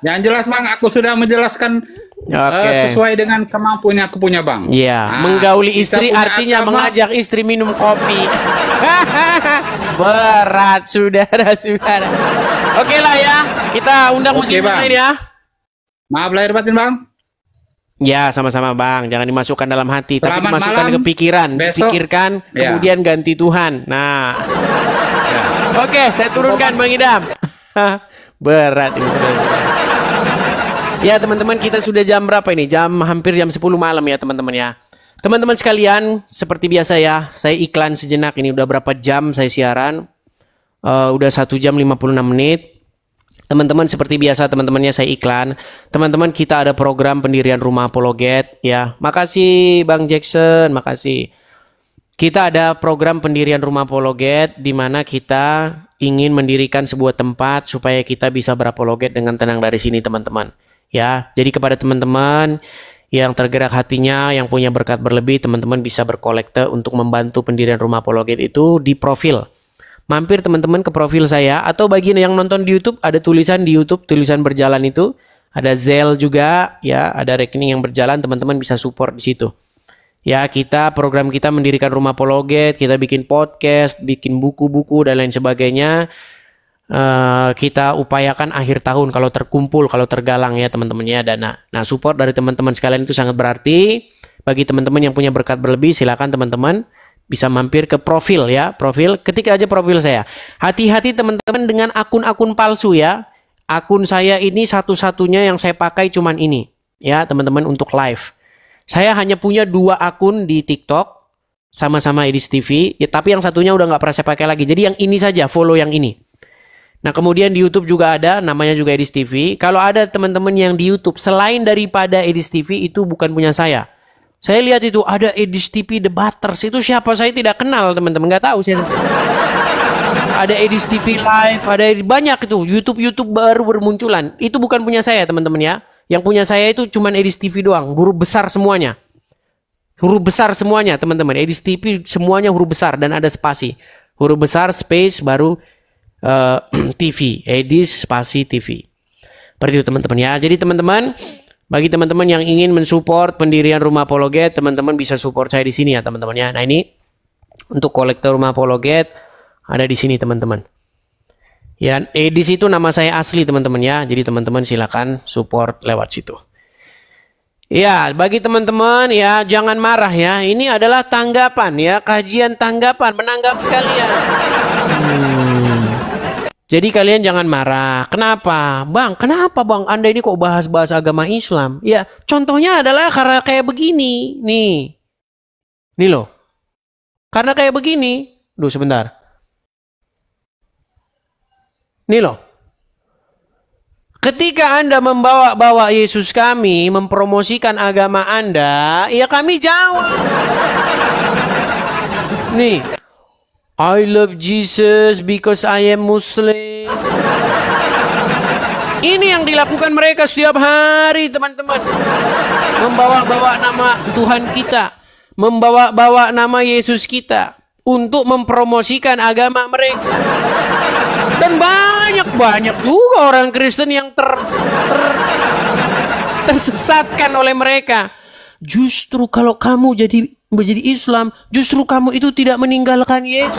Yang jelas Bang, aku sudah menjelaskan sesuai dengan kemampuan yang aku punya Bang. Iya, menggauli istri artinya mengajak istri minum kopi. Berat saudara-saudara. Oke lah ya, kita undang musik lain ya. Maaf lahir batin Bang. Ya, sama-sama Bang. Jangan dimasukkan dalam hati, tapi Selamat dimasukkan malam. ke pikiran. Besok. Pikirkan, kemudian ganti Tuhan. Nah, oke, saya turunkan Bang Idam. Berat ini sudah. Ya teman-teman, kita sudah jam berapa ini? Hampir jam 10 malam ya teman-teman ya. Teman-teman sekalian, seperti biasa ya, saya iklan sejenak. Ini udah berapa jam saya siaran? Udah 1 jam 56 menit. Teman-teman seperti biasa teman-temannya saya iklan. Teman-teman kita ada program pendirian rumah apologet ya. Makasih Bang Jackson, makasih. Kita ada program pendirian rumah apologet di mana kita ingin mendirikan sebuah tempat supaya kita bisa berapologet dengan tenang dari sini teman-teman. Ya, jadi kepada teman-teman yang tergerak hatinya, yang punya berkat berlebih, teman-teman bisa berkolekte untuk membantu pendirian rumah apologet itu di profil. Mampir teman-teman ke profil saya, atau bagi yang nonton di YouTube ada tulisan di YouTube, tulisan berjalan itu ada Zelle juga ya, ada rekening yang berjalan, teman-teman bisa support di situ. Ya, program kita mendirikan rumah apologet, kita bikin podcast, bikin buku-buku dan lain sebagainya. Kita upayakan akhir tahun kalau terkumpul, kalau tergalang ya teman-teman ya dana. Nah, support dari teman-teman sekalian itu sangat berarti. Bagi teman-teman yang punya berkat berlebih, silakan teman-teman bisa mampir ke profil ya, profil, ketik aja profil saya. Hati-hati teman-teman dengan akun-akun palsu ya. Akun saya ini satu-satunya yang saya pakai cuman ini ya teman-teman untuk live. Saya hanya punya 2 akun di TikTok sama-sama Edis TV ya, tapi yang satunya udah nggak pernah saya pakai lagi. Jadi yang ini saja, follow yang ini. Nah kemudian di YouTube juga ada, namanya juga Edis TV. Kalau ada teman-teman yang di YouTube selain daripada Edis TV itu bukan punya saya. Saya lihat itu ada Edis TV Debaters, itu siapa saya tidak kenal teman-teman, nggak tahu saya. Ada Edis TV Live, ada banyak itu YouTube baru bermunculan. Itu bukan punya saya teman-teman ya. Yang punya saya itu cuman Edis TV doang, huruf besar semuanya. Huruf besar semuanya teman-teman. Edis TV semuanya huruf besar dan ada spasi. Huruf besar space baru TV, Edis spasi TV. Seperti itu teman-teman ya. Jadi teman-teman, bagi teman-teman yang ingin mensupport pendirian rumah apologet, teman-teman bisa support saya di sini ya teman-teman ya. Nah ini untuk kolektor rumah apologet ada di sini teman-teman. Ya, Edis itu nama saya asli teman-teman ya. Jadi teman-teman silakan support lewat situ. Ya, bagi teman-teman ya jangan marah ya. Ini adalah tanggapan ya, kajian tanggapan, menanggapi kalian. Jadi kalian jangan marah. Kenapa? Bang, kenapa Bang? Anda ini kok bahas-bahas agama Islam? Ya, contohnya adalah karena kayak begini. Nih. Nih loh. Karena kayak begini. Duh, sebentar. Nih loh. Ketika Anda membawa-bawa Yesus kami, mempromosikan agama Anda, ya kami jawab. Nih. I love Jesus because I am Muslim. Ini yang dilakukan mereka setiap hari teman-teman. Membawa-bawa nama Tuhan kita. Membawa-bawa nama Yesus kita. Untuk mempromosikan agama mereka. Dan banyak juga orang Kristen yang tersesatkan oleh mereka. Justru kalau kamu menjadi Islam, justru kamu itu tidak meninggalkan Yesus.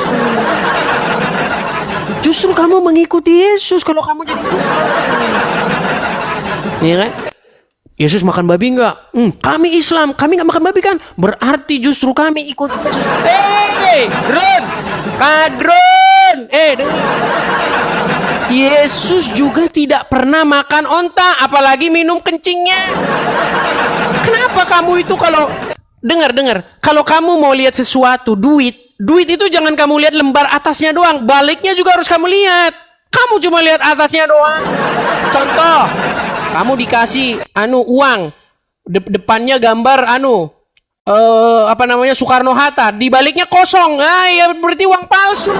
Justru kamu mengikuti Yesus kalau kamu jadi Islam. Iya kan? Yesus makan babi enggak? Kami Islam, kami enggak makan babi kan? Berarti justru kami ikut Yesus. Hei, Drun! Kadrun! Dengar. Yesus juga tidak pernah makan onta, apalagi minum kencingnya. Kenapa kamu itu kalau dengar, kalau kamu mau lihat sesuatu, duit itu jangan kamu lihat lembar atasnya doang, baliknya juga harus kamu lihat. Kamu cuma lihat atasnya doang. Contoh, kamu dikasih uang, depannya gambar Soekarno Hatta, di baliknya kosong. Nah, ya berarti uang palsu.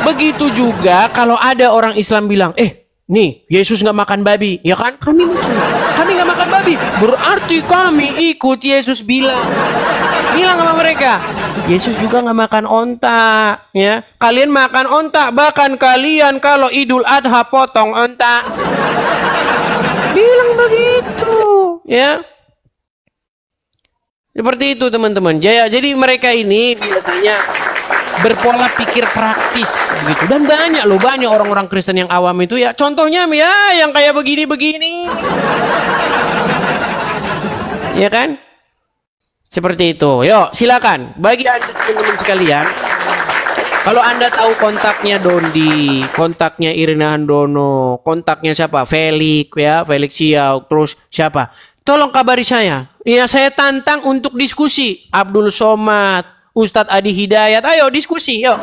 Begitu juga kalau ada orang Islam bilang, nih Yesus nggak makan babi, ya kan? Kami Muslim, kami nggak makan babi, berarti kami ikut Yesus bilang sama mereka, Yesus juga nggak makan onta, ya. Kalian makan onta, bahkan kalian kalau Idul Adha potong onta. Bilang begitu, ya. Seperti itu teman-teman. Jadi mereka ini biasanya berpola pikir praktis gitu. Dan banyak orang-orang Kristen yang awam itu ya. Contohnya ya yang kayak begini-begini. Ya kan? Seperti itu. Yuk, silakan. Bagi Anda teman-teman sekalian, kalau Anda tahu kontaknya Dondi, kontaknya Irina Handono, kontaknya siapa? Felix Xiao, terus siapa? Tolong kabari saya. Ya, saya tantang untuk diskusi. Abdul Somad, Ustadz Adi Hidayat, ayo diskusi, yuk.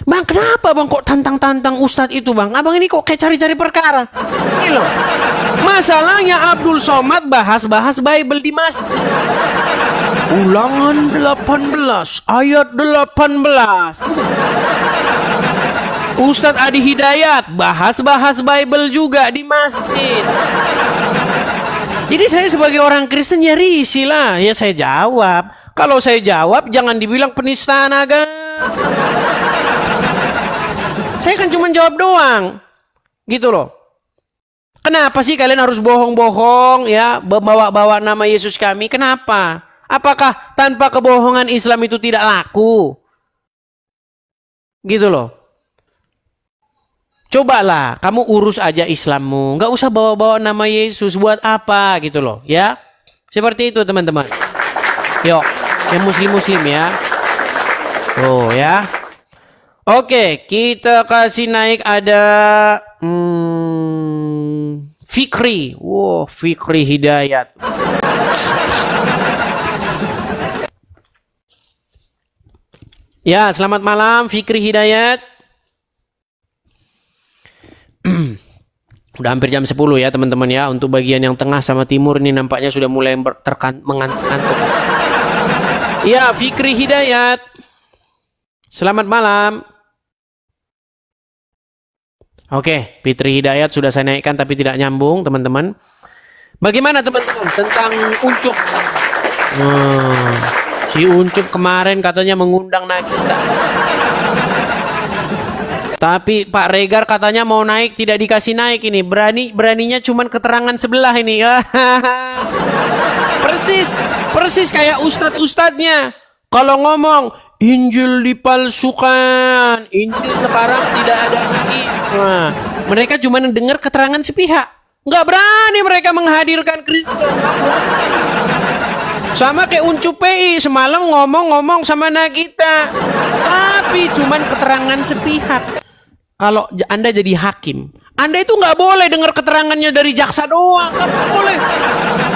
Bang, kenapa bang kok tantang-tantang Ustadz itu bang? Abang ini kok kayak cari-cari perkara. Ini loh. Masalahnya Abdul Somad bahas-bahas Bible di masjid. Ulangan 18 ayat 18. Ustadz Adi Hidayat bahas-bahas Bible juga di masjid. Jadi saya sebagai orang Kristen ya risih lah. Ya saya jawab. Kalau saya jawab jangan dibilang penistaan agama. Saya kan cuma jawab doang. Gitu loh. Kenapa sih kalian harus bohong-bohong ya, bawa-bawa nama Yesus kami? Kenapa? Apakah tanpa kebohongan Islam itu tidak laku? Gitu loh. Cobalah kamu urus aja Islammu, nggak usah bawa-bawa nama Yesus, buat apa gitu loh, ya. Seperti itu teman-teman. Yuk, yang muslim-muslim ya. Oh ya. Oke, kita kasih naik ada Fikri. Wow, Fikri Hidayat. Ya, selamat malam Fikri Hidayat. Udah hampir jam 10 ya teman-teman ya. Untuk bagian yang tengah sama timur ini nampaknya sudah mulai mengantuk. Ya, Fikri Hidayat. Selamat malam. Oke, Fikri Hidayat sudah saya naikkan tapi tidak nyambung teman-teman. Bagaimana teman-teman tentang Uncup? Si Uncup kemarin katanya mengundang Nagita. Tapi Pak Regar katanya mau naik, tidak dikasih naik ini. Beraninya cuman keterangan sebelah ini. Persis kayak ustadz-ustadznya. Kalau ngomong, Injil dipalsukan. Injil sekarang tidak ada lagi. Nah, mereka cuma dengar keterangan sepihak. Nggak berani mereka menghadirkan Kristus. Sama kayak Uncup PI. Semalam ngomong sama Nagita. Tapi cuman keterangan sepihak. Kalau Anda jadi hakim, Anda itu nggak boleh dengar keterangannya dari jaksa doang, nggak boleh.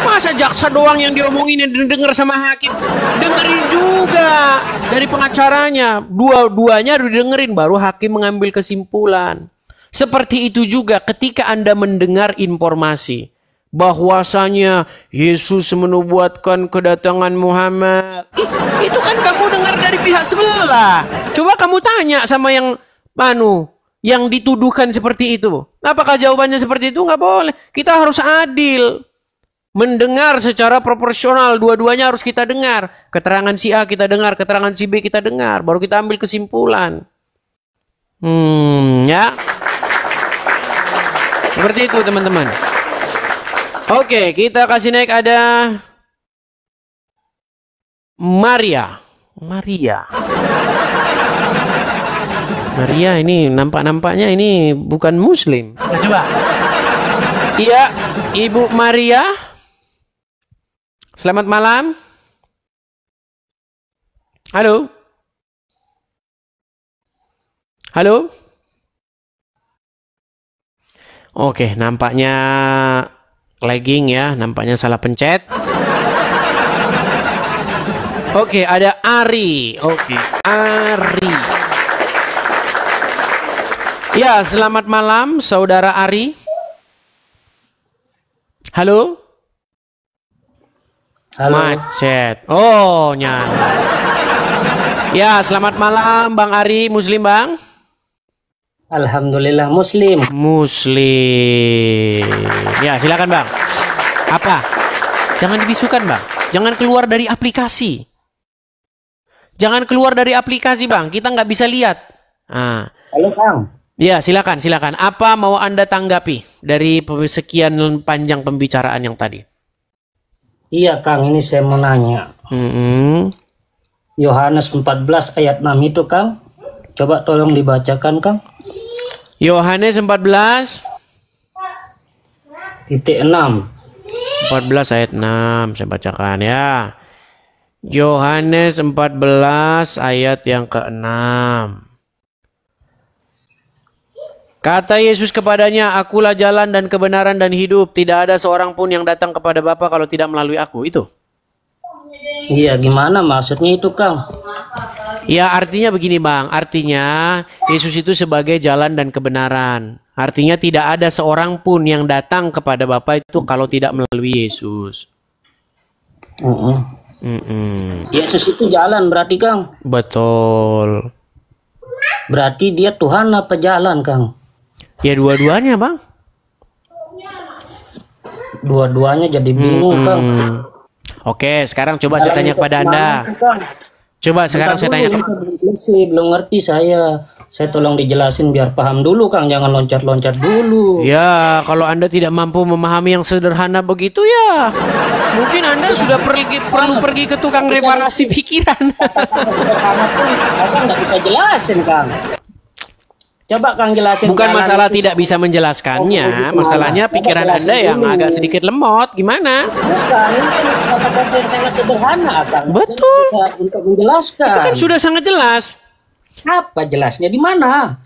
Masa jaksa doang yang diomongin yang didengar sama hakim? Dengerin juga dari pengacaranya. Dua-duanya harus didengerin, baru hakim mengambil kesimpulan. Seperti itu juga ketika Anda mendengar informasi bahwasanya Yesus menubuatkan kedatangan Muhammad. Itu kan kamu dengar dari pihak sebelah. Coba kamu tanya sama yang dituduhkan seperti itu. Apakah jawabannya seperti itu? Nggak boleh. Kita harus adil. Mendengar secara proporsional. Dua-duanya harus kita dengar. Keterangan si A kita dengar. Keterangan si B kita dengar. Baru kita ambil kesimpulan. Ya. Seperti itu teman-teman. Oke, kita kasih naik ada Maria ini nampaknya ini bukan Muslim. Nah, coba. Iya, Ibu Maria. Selamat malam. Halo. Halo? Oke, nampaknya lagging ya, nampaknya salah pencet. Oke, ada Ari. Oke, Ari. Ya, selamat malam saudara Ari. Halo? Macet. Oh, nyala. Ya, selamat malam Bang Ari, Muslim Bang? Alhamdulillah Muslim. Muslim. Ya, silakan Bang. Apa? Jangan dibisukan Bang. Jangan keluar dari aplikasi. Jangan keluar dari aplikasi Bang. Kita nggak bisa lihat. Ah. Halo Kang. Ya, silakan, silakan. Apa mau Anda tanggapi dari sekian panjang pembicaraan yang tadi? Iya Kang, ini saya mau nanya. Yohanes 14 ayat 6 itu Kang. Coba tolong dibacakan Kang. Yohanes 14 titik 6. 14 ayat 6 saya bacakan ya. Yohanes 14 ayat yang ke-6. Kata Yesus kepadanya, "Akulah jalan dan kebenaran dan hidup. Tidak ada seorang pun yang datang kepada Bapa kalau tidak melalui aku." Itu. Iya, gimana maksudnya itu Kang? Ya, artinya begini Bang. Artinya Yesus itu sebagai jalan dan kebenaran. Artinya tidak ada seorang pun yang datang kepada Bapa itu kalau tidak melalui Yesus. Yesus itu jalan berarti Kang? Betul. Berarti dia Tuhan apa jalan Kang? Ya dua-duanya Bang. Dua-duanya jadi bingung Kang. Oke, sekarang coba saya tanya kepada Anda. Coba sekarang saya tanya. Belum ngerti saya. Saya tolong dijelasin biar paham dulu Kang. Jangan loncat-loncat dulu. Ya, kalau Anda tidak mampu memahami yang sederhana begitu ya, mungkin Anda sudah perlu pergi ke tukang reparasi pikiran. Kakak nggak bisa jelasin Kang. Coba Kang jelasin. Bukan masalah tidak bisa menjelaskannya, masalahnya pikiran Anda yang agak sedikit lemot. Gimana? Bukan, ini kan kata-kata yang sangat sederhana Kang. Betul. Bisa untuk menjelaskan. Itu kan sudah sangat jelas. Apa jelasnya di mana?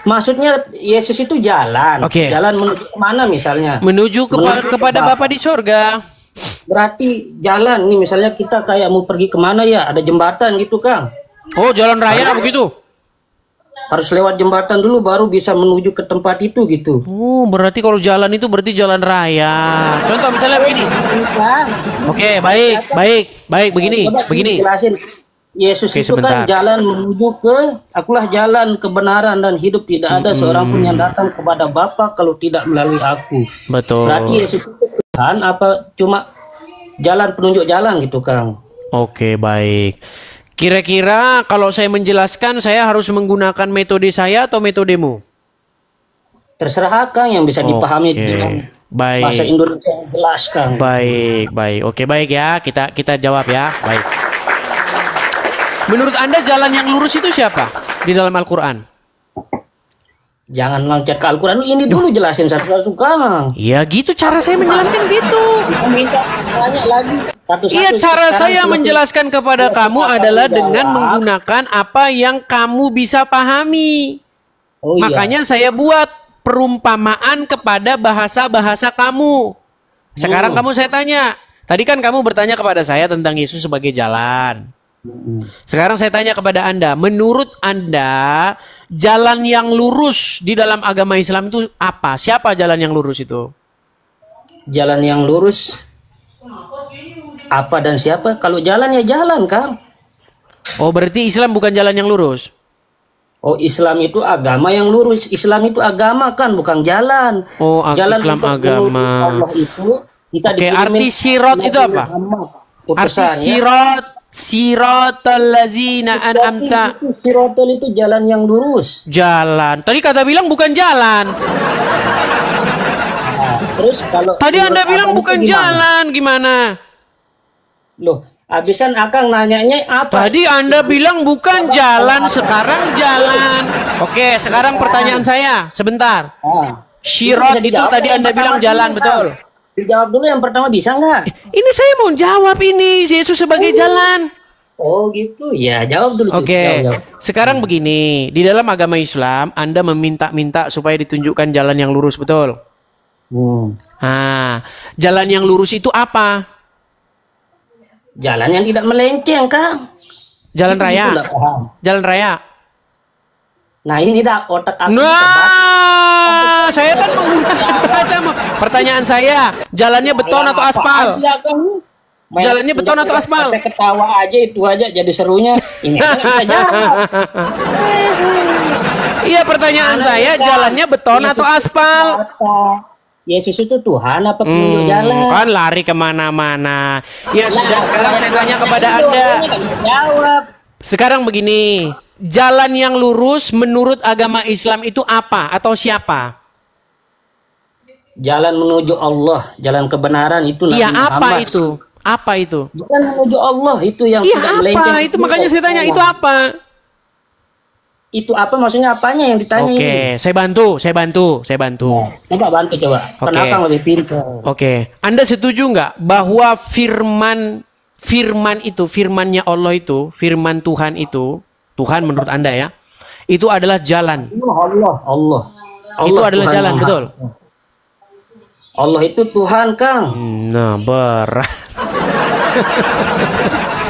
Maksudnya Yesus itu jalan. Oke. Jalan menuju kemana misalnya? Menuju kepada Bapa di sorga. Berarti jalan nih misalnya kita kayak mau pergi kemana ya? Ada jembatan gitu Kang. Oh, jalan raya begitu? Harus lewat jembatan dulu baru bisa menuju ke tempat itu gitu. Oh, berarti kalau jalan itu berarti jalan raya. Contoh misalnya begini. Oke, baik, begini. Jelasin. Yesus Oke, itu sebentar. kan jalan menuju ke, akulah jalan kebenaran dan hidup, tidak ada seorang pun yang datang kepada Bapa kalau tidak melalui aku. Betul. Berarti Yesus itu Tuhan apa cuma jalan penunjuk jalan gitu Kang? Oke, baik. Kira-kira kalau saya menjelaskan, saya harus menggunakan metode saya atau metodemu? Terserah Kang yang bisa dipahami dengan bahasa Indonesia yang jelas Kang. Baik. Oke, baik ya. Kita jawab ya. Baik. Menurut Anda jalan yang lurus itu siapa di dalam Al-Quran? Jangan loncat ke Al-Quran. Ini dulu jelasin satu-satu Kang. Ya gitu cara saya menjelaskan gitu. Minta tanya lagi. Iya, cara saya menjelaskan kepada kamu adalah dengan menggunakan apa yang kamu bisa pahami. Makanya saya buat perumpamaan kepada bahasa-bahasa kamu. Sekarang saya tanya. Tadi kan kamu bertanya kepada saya tentang Yesus sebagai jalan. Sekarang saya tanya kepada Anda, menurut Anda jalan yang lurus di dalam agama Islam itu apa? Siapa jalan yang lurus itu? Jalan yang lurus apa dan siapa? Kalau jalan ya jalan Kang. Oh, berarti Islam bukan jalan yang lurus? Oh, Islam itu agama yang lurus. Islam itu agama kan, bukan jalan. Oh, jalan Islam agama. Allah itu kita Oke, arti sirot itu apa? Arti Siratal ladzina an'amta. Siratal itu jalan yang lurus. Jalan. Tadi kata bilang bukan jalan. Terus kalau tadi Anda bilang bukan jalan, gimana? Loh, abisan Akang nanyanya apa? Tadi Anda bilang bukan jalan, sekarang jalan. Oke, sekarang pertanyaan saya, sebentar. Syirat itu tadi Anda bilang jalan, betul? Dijawab dulu yang pertama bisa nggak? Ini saya mau jawab ini, Yesus sebagai jalan. Oh gitu. Ya, jawab dulu. Cik. Oke, Jawab. sekarang begini, di dalam agama Islam Anda meminta-minta supaya ditunjukkan jalan yang lurus, betul? Nah, jalan yang lurus itu apa? Jalan yang tidak melenceng, Kang. Jalan Itu raya. gitu lah, paham. Jalan raya. Nah, ini dah otak aku Nah, saya kan menggunakan bahasa. Pertanyaan saya, jalannya beton atau aspal? Jalannya beton atau aspal? Saya ketawa aja itu aja jadi serunya. Ini nggak bisa jawab. Iya, pertanyaan saya, jalannya beton atau aspal? Yesus itu Tuhan apa penunjuk jalan? Kan lari kemana-mana. Ya sudah, sekarang saya tanya kepada Anda. Nggak bisa jawab. Sekarang begini, jalan yang lurus menurut agama Islam itu apa atau siapa? Jalan menuju Allah, jalan kebenaran itu Nabi Iya, apa Muhammad. itu? Apa itu? Jalan menuju Allah itu yang Iya, tidak apa? melenceng. Itu makanya saya tanya, itu apa? Itu apa maksudnya, apanya yang ditanya Oke, ini? saya bantu. Coba bantu coba. Oke. Kenapa lebih pintar? Oke, Anda setuju nggak bahwa firman itu, firmannya Allah itu, firman Tuhan itu, Tuhan menurut Anda ya, itu adalah jalan. Allah. Itu adalah Tuhan jalan, Maha. betul? Allah itu Tuhan, Kang. Nah, berat.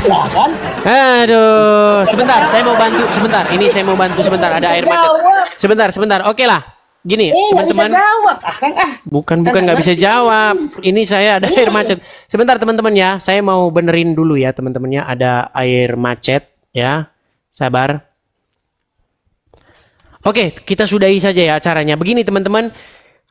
Lah kan? Aduh, sebentar, saya mau bantu sebentar. Ini saya mau bantu sebentar, ada air macet. Sebentar. Oke lah. Gini, Nggak bisa teman-teman. jawab, Kang. Bukan nggak bisa jawab. Ini saya ada air macet. Sebentar teman-teman ya, saya mau benerin dulu ya teman-temannya, ada air macet ya. Sabar. Oke, kita sudahi saja ya acaranya. Begini teman-teman,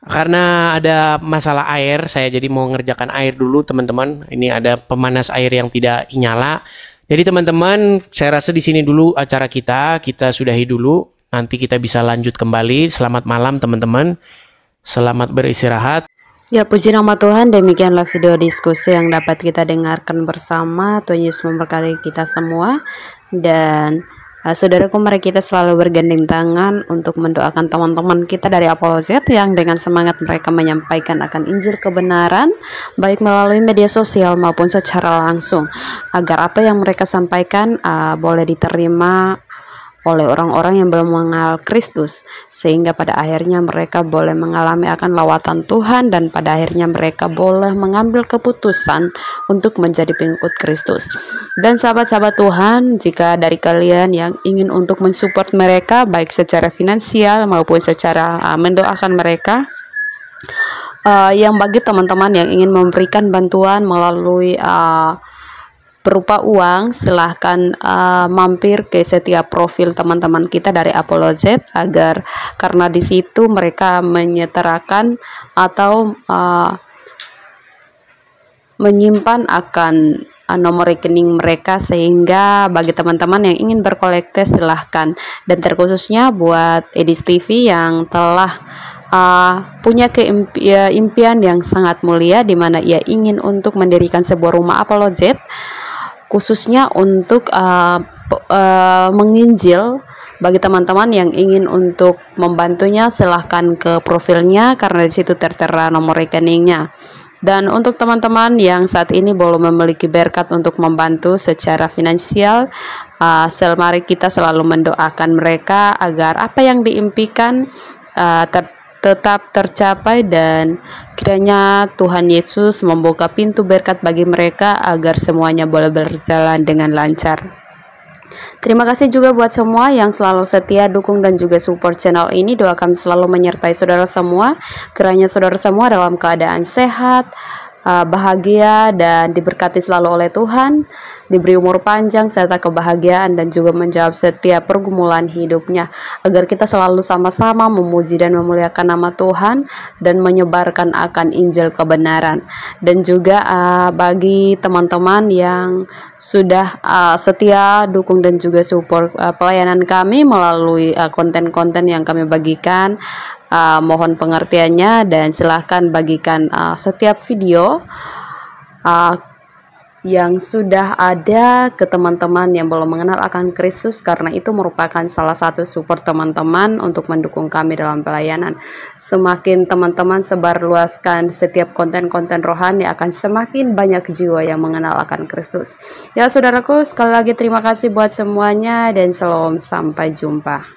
karena ada masalah air, saya jadi mau ngerjakan air dulu teman-teman. Ini ada pemanas air yang tidak nyala. Jadi teman-teman, saya rasa di sini dulu acara kita sudahi dulu. Nanti kita bisa lanjut kembali. Selamat malam teman-teman. Selamat beristirahat. Ya, puji nama Tuhan, demikianlah video diskusi yang dapat kita dengarkan bersama. Tuhan Yesus memberkati kita semua. Dan saudaraku, mari kita selalu bergandeng tangan untuk mendoakan teman-teman kita dari Apollo-Z yang dengan semangat mereka menyampaikan akan Injil kebenaran, baik melalui media sosial maupun secara langsung, agar apa yang mereka sampaikan boleh diterima oleh orang-orang yang belum mengenal Kristus, sehingga pada akhirnya mereka boleh mengalami akan lawatan Tuhan, dan pada akhirnya mereka boleh mengambil keputusan untuk menjadi pengikut Kristus. Dan sahabat-sahabat Tuhan, jika dari kalian yang ingin untuk mensupport mereka baik secara finansial maupun secara mendoakan mereka, yang bagi teman-teman yang ingin memberikan bantuan melalui berupa uang, silahkan mampir ke setiap profil teman-teman kita dari Apollo-Z, agar karena di situ mereka menyetarakan atau menyimpan akan nomor rekening mereka, sehingga bagi teman-teman yang ingin berkolekte silahkan. Dan terkhususnya buat Edis TV yang telah punya impian yang sangat mulia, di mana ia ingin untuk mendirikan sebuah rumah Apollo-Z, khususnya untuk menginjil. Bagi teman-teman yang ingin untuk membantunya, silahkan ke profilnya, karena di situ tertera nomor rekeningnya. Dan untuk teman-teman yang saat ini belum memiliki berkat untuk membantu secara finansial, mari kita selalu mendoakan mereka agar apa yang diimpikan tetap tercapai, dan kiranya Tuhan Yesus membuka pintu berkat bagi mereka agar semuanya boleh berjalan dengan lancar. Terima kasih juga buat semua yang selalu setia dukung dan juga support channel ini. Doa kami selalu menyertai saudara semua. Kiranya saudara semua dalam keadaan sehat, bahagia, dan diberkati selalu oleh Tuhan, diberi umur panjang serta kebahagiaan, dan juga menjawab setiap pergumulan hidupnya, agar kita selalu sama-sama memuji dan memuliakan nama Tuhan dan menyebarkan akan Injil kebenaran. Dan juga bagi teman-teman yang sudah setia dukung dan juga support pelayanan kami melalui konten-konten yang kami bagikan, mohon pengertiannya, dan silahkan bagikan setiap video yang sudah ada ke teman-teman yang belum mengenal akan Kristus, karena itu merupakan salah satu support teman-teman untuk mendukung kami dalam pelayanan. Semakin teman-teman sebarluaskan setiap konten-konten rohani, akan semakin banyak jiwa yang mengenal akan Kristus. Ya saudaraku, sekali lagi terima kasih buat semuanya dan shalom, sampai jumpa.